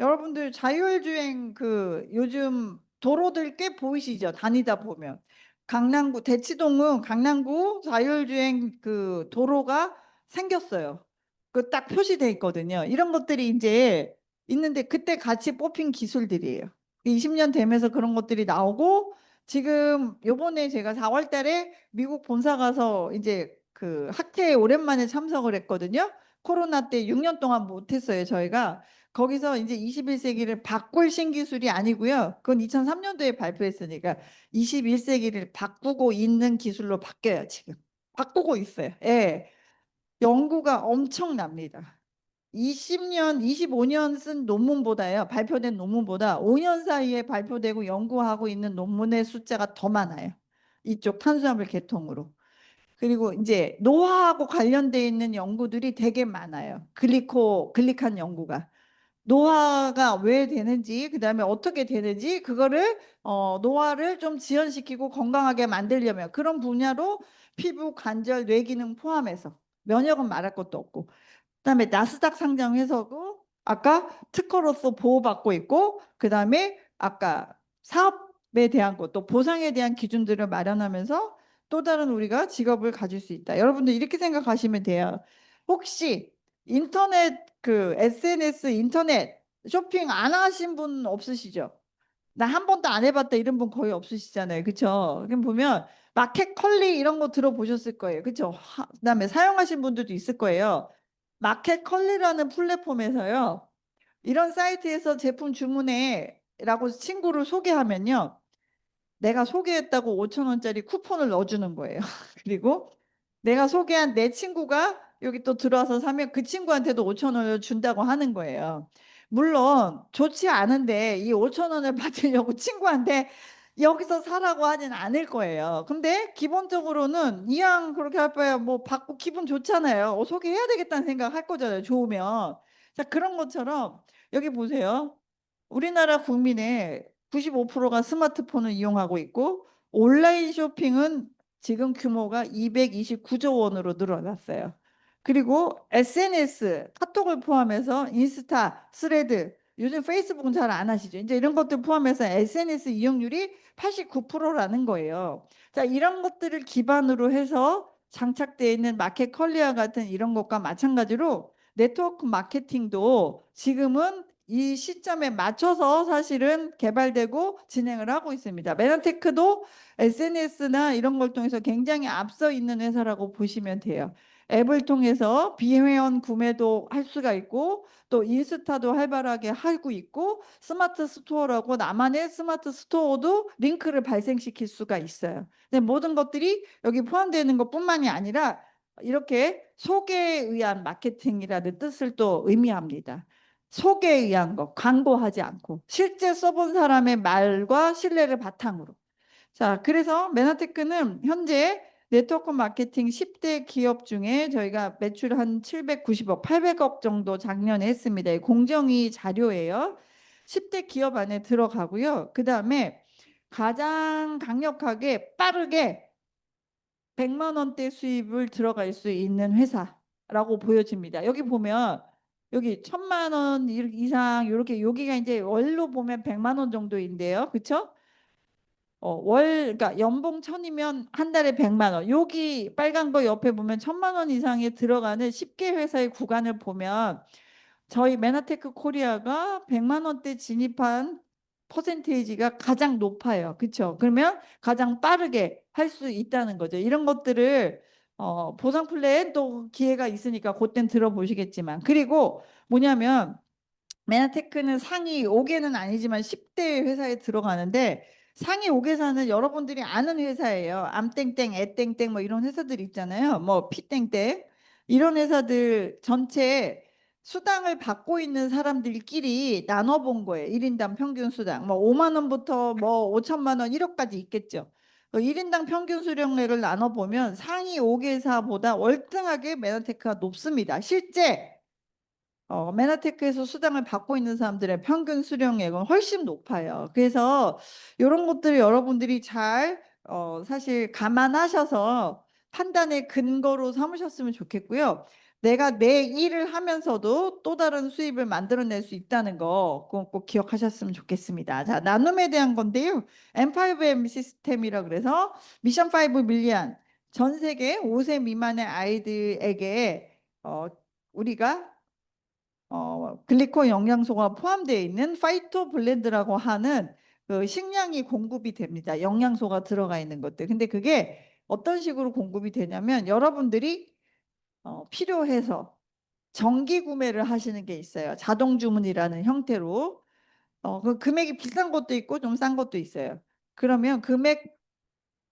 여러분들 자율주행 그 요즘 도로들 꽤 보이시죠? 다니다 보면 강남구 대치동은 강남구 자율주행 그 도로가 생겼어요. 그 딱 표시돼 있거든요. 이런 것들이 이제 있는데 그때 같이 뽑힌 기술들이에요. 20년 되면서 그런 것들이 나오고 지금 요번에 제가 4월 달에 미국 본사 가서 이제 그 학회에 오랜만에 참석을 했거든요. 코로나 때 6년 동안 못했어요, 저희가. 거기서 이제 21세기를 바꿀 신기술이 아니고요. 그건 2003년도에 발표했으니까 21세기를 바꾸고 있는 기술로 바뀌어요, 지금. 바꾸고 있어요. 예. 연구가 엄청납니다. 20년, 25년 쓴 논문보다요. 발표된 논문보다 5년 사이에 발표되고 연구하고 있는 논문의 숫자가 더 많아요. 이쪽 탄수화물 계통으로. 그리고 이제 노화하고 관련돼 있는 연구들이 되게 많아요. 글리칸 연구가. 노화가 왜 되는지, 그다음에 어떻게 되는지, 그거를 노화를 좀 지연시키고 건강하게 만들려면 그런 분야로 피부, 관절, 뇌기능 포함해서 면역은 말할 것도 없고, 그다음에 나스닥 상장해서도 아까 특허로서 보호받고 있고, 그다음에 아까 사업에 대한 것도 보상에 대한 기준들을 마련하면서 또 다른 우리가 직업을 가질 수 있다. 여러분들 이렇게 생각하시면 돼요. 혹시 인터넷 그 SNS 인터넷 쇼핑 안 하신 분 없으시죠? 나 한 번도 안 해봤다 이런 분 거의 없으시잖아요. 그쵸? 그럼 보면 마켓 컬리 이런 거 들어보셨을 거예요. 그쵸? 그다음에 사용하신 분들도 있을 거예요. 마켓 컬리라는 플랫폼에서요. 이런 사이트에서 제품 주문해라고 친구를 소개하면요. 내가 소개했다고 5천 원짜리 쿠폰을 넣어주는 거예요. 그리고 내가 소개한 내 친구가 여기 또 들어와서 사면 그 친구한테도 5천 원을 준다고 하는 거예요. 물론 좋지 않은데 이 5천 원을 받으려고 친구한테 여기서 사라고 하진 않을 거예요. 근데 기본적으로는 이왕 그렇게 할 바에 뭐 받고 기분 좋잖아요. 소개해야 되겠다는 생각 할 거잖아요. 좋으면. 자, 그런 것처럼 여기 보세요. 우리나라 국민의 95%가 스마트폰을 이용하고 있고 온라인 쇼핑은 지금 규모가 229조 원으로 늘어났어요. 그리고 SNS, 카톡을 포함해서 인스타, 스레드, 요즘 페이스북은 잘 안 하시죠. 이제 이런 것들 포함해서 SNS 이용률이 89%라는 거예요. 자, 이런 것들을 기반으로 해서 장착되어 있는 마켓 컬리아 같은 이런 것과 마찬가지로 네트워크 마케팅도 지금은 이 시점에 맞춰서 사실은 개발되고 진행을 하고 있습니다. 메나테크도 SNS나 이런 걸 통해서 굉장히 앞서 있는 회사라고 보시면 돼요. 앱을 통해서 비회원 구매도 할 수가 있고 또 인스타도 활발하게 하고 있고 스마트 스토어라고 나만의 스마트 스토어도 링크를 발생시킬 수가 있어요. 근데 모든 것들이 여기 포함되는 것뿐만이 아니라 이렇게 소개에 의한 마케팅이라는 뜻을 또 의미합니다. 소개에 의한 것, 광고하지 않고 실제 써본 사람의 말과 신뢰를 바탕으로. 자, 그래서 메나테크는 현재 네트워크 마케팅 10대 기업 중에 저희가 매출 한 790억, 800억 정도 작년에 했습니다. 공정위 자료예요. 10대 기업 안에 들어가고요. 그 다음에 가장 강력하게 빠르게 100만 원대 수입을 들어갈 수 있는 회사라고 보여집니다. 여기 보면 여기 1,000만 원 이상 이렇게 여기가 이제 월로 보면 100만 원 정도인데요. 그렇죠? 그러니까 연봉 1,000이면 한 달에 100만 원. 여기 빨간 거 옆에 보면 1,000만 원 이상에 들어가는 10개 회사의 구간을 보면 저희 메나테크 코리아가 100만 원대 진입한 퍼센테이지가 가장 높아요. 그렇죠? 그러면 가장 빠르게 할 수 있다는 거죠. 이런 것들을 보상 플랜 또 기회가 있으니까 그땐 들어보시겠지만 그리고 뭐냐면 메나테크는 상위 5개는 아니지만 10대 회사에 들어가는데 상위 5개사는 여러분들이 아는 회사예요. 암땡땡, 애땡땡 뭐 이런 회사들 있잖아요. 뭐 피땡땡 이런 회사들 전체 수당을 받고 있는 사람들끼리 나눠본 거예요. 1인당 평균 수당. 뭐 5만 원부터 뭐 5천만 원 1억까지 있겠죠. 1인당 평균 수령액을 나눠보면 상위 5개사보다 월등하게 메나테크가 높습니다. 실제 메나테크에서 수당을 받고 있는 사람들의 평균 수령액은 훨씬 높아요. 그래서 이런 것들을 여러분들이 잘 사실 감안하셔서 판단의 근거로 삼으셨으면 좋겠고요. 내가 내 일을 하면서도 또 다른 수입을 만들어낼 수 있다는 거 꼭 기억하셨으면 좋겠습니다. 자, 나눔에 대한 건데요. M5M 시스템이라 그래서 미션 5 밀리언 전 세계 5세 미만의 아이들에게 우리가 글리코 영양소가 포함되어 있는 파이토 블렌드라고 하는 그 식량이 공급이 됩니다. 영양소가 들어가 있는 것들. 근데 그게 어떤 식으로 공급이 되냐면 여러분들이 필요해서 정기 구매를 하시는 게 있어요. 자동 주문이라는 형태로. 그 금액이 비싼 것도 있고 좀 싼 것도 있어요. 그러면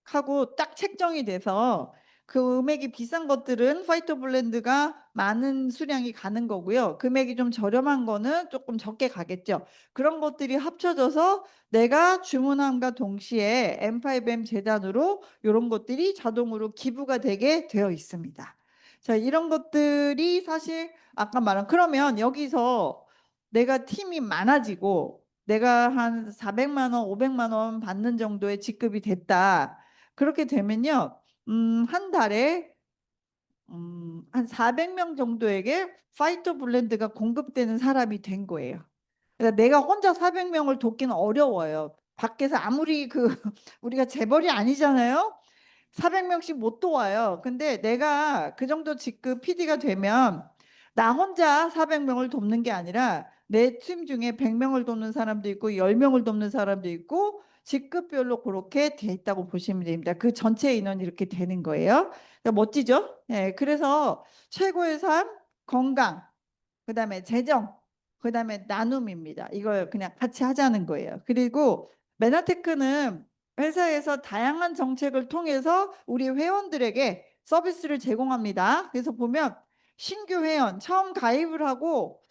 하고 딱 책정이 돼서 그 금액이 비싼 것들은 파이터 블렌드가 많은 수량이 가는 거고요. 금액이 좀 저렴한 거는 조금 적게 가겠죠. 그런 것들이 합쳐져서 내가 주문함과 동시에 M5M 재단으로 이런 것들이 자동으로 기부가 되게 되어 있습니다. 자, 이런 것들이 사실 아까 말한 그러면 여기서 내가 팀이 많아지고 내가 한 400만 원, 500만 원 받는 정도의 직급이 됐다. 그렇게 되면요, 한 달에 한 400명 정도에게 파이터 블렌드가 공급되는 사람이 된 거예요. 그러니까 내가 혼자 400명을 돕기는 어려워요. 밖에서 아무리 우리가 재벌이 아니잖아요. 400명씩 못 도와요. 근데 내가 그 정도 직급 PD가 되면 나 혼자 400명을 돕는 게 아니라 내 팀 중에 100명을 돕는 사람도 있고 10명을 돕는 사람도 있고 직급별로 그렇게 돼 있다고 보시면 됩니다. 그 전체 인원이 이렇게 되는 거예요. 그러니까 멋지죠? 예, 그래서 최고의 삶, 건강, 그다음에 재정, 그다음에 나눔입니다. 이걸 그냥 같이 하자는 거예요. 그리고 메나테크는 회사에서 다양한 정책을 통해서 우리 회원들에게 서비스를 제공합니다. 그래서 보면 신규 회원 처음 가입을 하고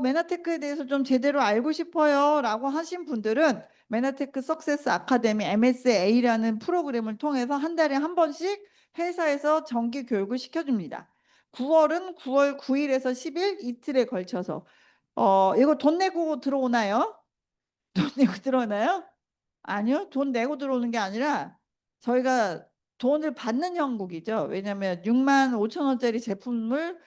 메나테크에 대해서 좀 제대로 알고 싶어요라고 하신 분들은 메나테크 석세스 아카데미 MSA라는 프로그램을 통해서 한 달에 한 번씩 회사에서 정기 교육을 시켜줍니다. 9월은 9월 9일에서 10일 이틀에 걸쳐서 이거 돈 내고 들어오나요? 돈 내고 들어오나요? 아니요. 돈 내고 들어오는 게 아니라 저희가 돈을 받는 형국이죠. 왜냐하면 6만 5천 원짜리 제품을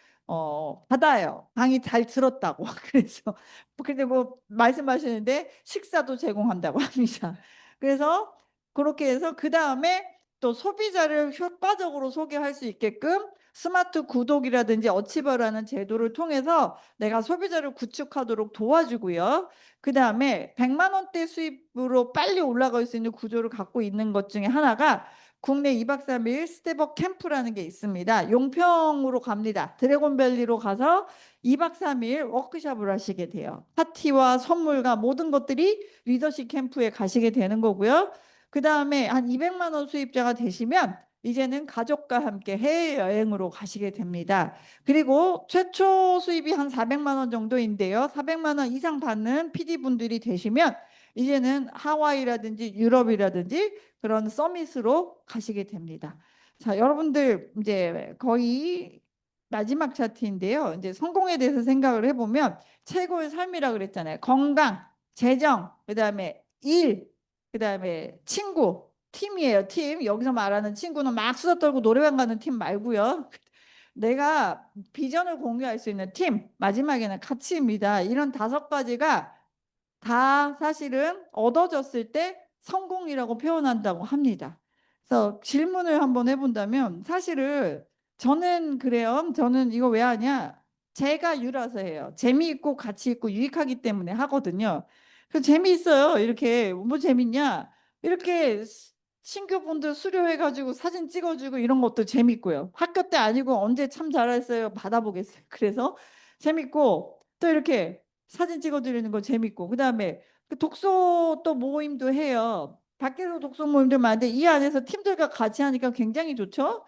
받아요. 강의 잘 들었다고. 그래서 근데 뭐 말씀하시는데 식사도 제공한다고 합니다. 그래서 그렇게 해서 그 다음에 또 소비자를 효과적으로 소개할 수 있게끔 스마트 구독이라든지 어치버라는 제도를 통해서 내가 소비자를 구축하도록 도와주고요. 그 다음에 100만 원대 수입으로 빨리 올라갈 수 있는 구조를 갖고 있는 것 중에 하나가 국내 2박 3일 스텝업 캠프라는 게 있습니다. 용평으로 갑니다. 드래곤밸리로 가서 2박 3일 워크숍을 하시게 돼요. 파티와 선물과 모든 것들이 리더십 캠프에 가시게 되는 거고요. 그 다음에 한 200만 원 수입자가 되시면 이제는 가족과 함께 해외여행으로 가시게 됩니다. 그리고 최초 수입이 한 400만 원 정도인데요. 400만 원 이상 받는 PD분들이 되시면 이제는 하와이라든지 유럽이라든지 그런 서밋으로 가시게 됩니다. 자, 여러분들 이제 거의 마지막 차트인데요. 이제 성공에 대해서 생각을 해보면 최고의 삶이라 그랬잖아요. 건강, 재정, 그다음에 일, 그다음에 친구, 팀이에요. 팀. 여기서 말하는 친구는 막 수다 떨고 노래방 가는 팀 말고요. 내가 비전을 공유할 수 있는 팀, 마지막에는 가치입니다. 이런 5가지가 다 사실은 얻어졌을 때 성공이라고 표현한다고 합니다. 그래서 질문을 한번 해본다면 사실은 저는 그래요. 저는 이거 왜 하냐? 제가 유라서 해요. 재미있고 가치 있고 유익하기 때문에 하거든요. 그 재미있어요. 이렇게 뭐 재밌냐? 이렇게 신규분들 수료해가지고 사진 찍어주고 이런 것도 재밌고요. 학교 때 아니고 언제 참 잘했어요. 받아보겠어요. 그래서 재밌고 또 이렇게 사진 찍어드리는 거 재밌고 그다음에 그 독서 또 모임도 해요. 밖에서 독서 모임도 많은데 이 안에서 팀들과 같이 하니까 굉장히 좋죠.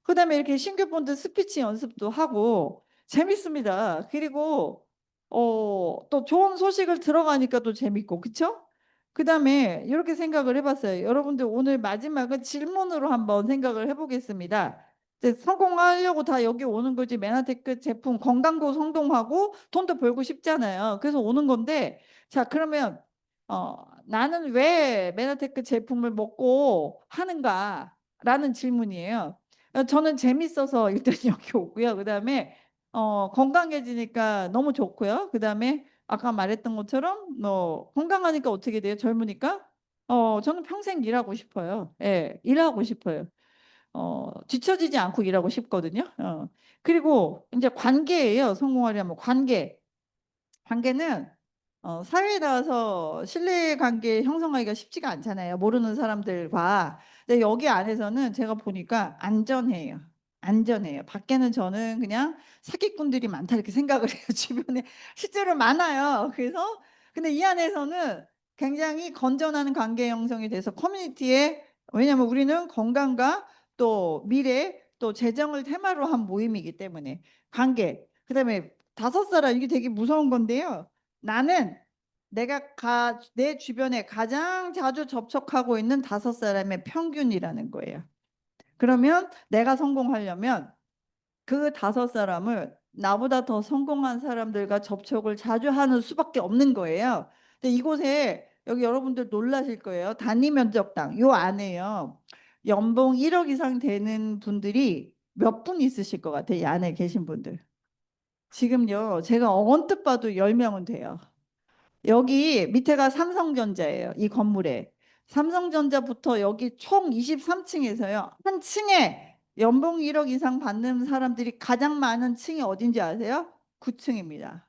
그다음에 이렇게 신규분들 스피치 연습도 하고 재밌습니다. 그리고 또 좋은 소식을 들어가니까 또 재밌고 그쵸? 그다음에 이렇게 생각을 해봤어요. 여러분들 오늘 마지막은 질문으로 한번 생각을 해보겠습니다. 이제 성공하려고 다 여기 오는 거지. 메나테크 제품 건강도 성공하고 돈도 벌고 싶잖아요. 그래서 오는 건데 자 그러면 나는 왜 메나테크 제품을 먹고 하는가라는 질문이에요. 저는 재밌어서 일단 여기 오고요. 그다음에 건강해지니까 너무 좋고요. 그다음에 아까 말했던 것처럼 건강하니까 어떻게 돼요? 젊으니까 저는 평생 일하고 싶어요. 예, 일하고 싶어요. 뒤처지지 않고 일하고 싶거든요. 그리고 이제 관계예요. 성공하려면 관계. 관계는 사회에 나와서 신뢰관계 형성하기가 쉽지가 않잖아요. 모르는 사람들과. 근데 여기 안에서는 제가 보니까 안전해요. 안전해요. 밖에는 저는 그냥 사기꾼들이 많다 이렇게 생각을 해요. 주변에 실제로 많아요. 그래서 근데 이 안에서는 굉장히 건전한 관계 형성이 돼서 커뮤니티에 왜냐하면 우리는 건강과 또 미래 또 재정을 테마로 한 모임이기 때문에 관계 그다음에 5사람 이게 되게 무서운 건데요. 나는 내 주변에 가장 자주 접촉하고 있는 5사람의 평균이라는 거예요. 그러면 내가 성공하려면 그 5사람을 나보다 더 성공한 사람들과 접촉을 자주 하는 수밖에 없는 거예요. 근데 이곳에 여기 여러분들 놀라실 거예요. 단위 면적당 요 안에요. 연봉 1억 이상 되는 분들이 몇 분 있으실 것 같아요. 이 안에 계신 분들. 지금요. 제가 언뜻 봐도 10명은 돼요. 여기 밑에가 삼성전자예요. 이 건물에. 삼성전자부터 여기 총 23층에서요. 한 층에 연봉 1억 이상 받는 사람들이 가장 많은 층이 어딘지 아세요? 9층입니다.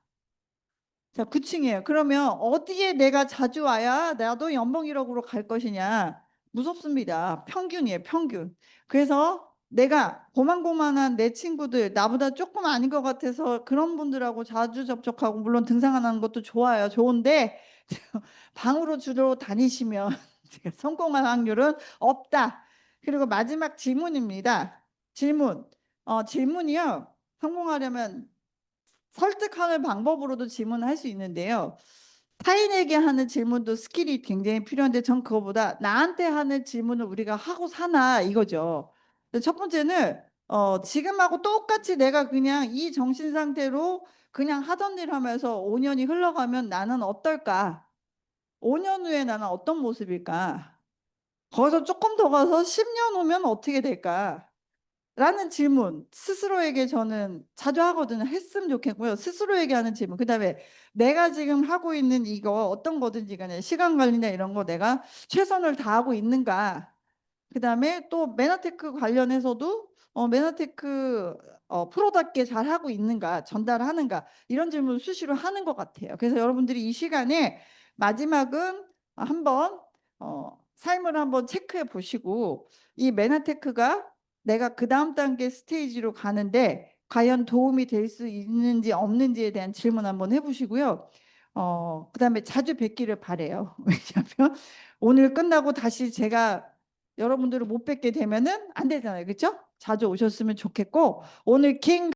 자, 9층이에요. 그러면 어디에 내가 자주 와야 나도 연봉 1억으로 갈 것이냐? 무섭습니다. 평균이에요, 평균. 그래서 내가 고만고만한 내 친구들, 나보다 조금 아닌 것 같아서 그런 분들하고 자주 접촉하고, 물론 등산하는 것도 좋아요. 좋은데, 방으로 주로 다니시면 제가 성공할 확률은 없다. 그리고 마지막 질문입니다. 질문. 질문이요. 성공하려면 설득하는 방법으로도 질문을 할 수 있는데요. 타인에게 하는 질문도 스킬이 굉장히 필요한데, 전 그거보다 나한테 하는 질문을 우리가 하고 사나 이거죠. 첫 번째는 지금하고 똑같이 내가 그냥 이 정신 상태로 그냥 하던 일 하면서 5년이 흘러가면 나는 어떨까? 5년 후에 나는 어떤 모습일까? 거기서 조금 더 가서 10년 후면 어떻게 될까? 라는 질문 스스로에게 저는 자주 하거든요. 했으면 좋겠고요. 스스로에게 하는 질문. 그다음에 내가 지금 하고 있는 이거 어떤 거든지 간에 시간 관리나 이런 거 내가 최선을 다하고 있는가. 그다음에 또 메나테크 관련해서도 메나테크 프로답게 잘 하고 있는가, 전달하는가, 이런 질문을 수시로 하는 것 같아요. 그래서 여러분들이 이 시간에 마지막은 한번 삶을 한번 체크해 보시고, 이 메나테크가 내가 그 다음 단계 스테이지로 가는데 과연 도움이 될 수 있는지 없는지에 대한 질문 한번 해보시고요. 그다음에 자주 뵙기를 바래요. 왜냐하면 오늘 끝나고 다시 제가 여러분들을 못 뵙게 되면은 안 되잖아요. 그렇죠? 자주 오셨으면 좋겠고, 오늘 긴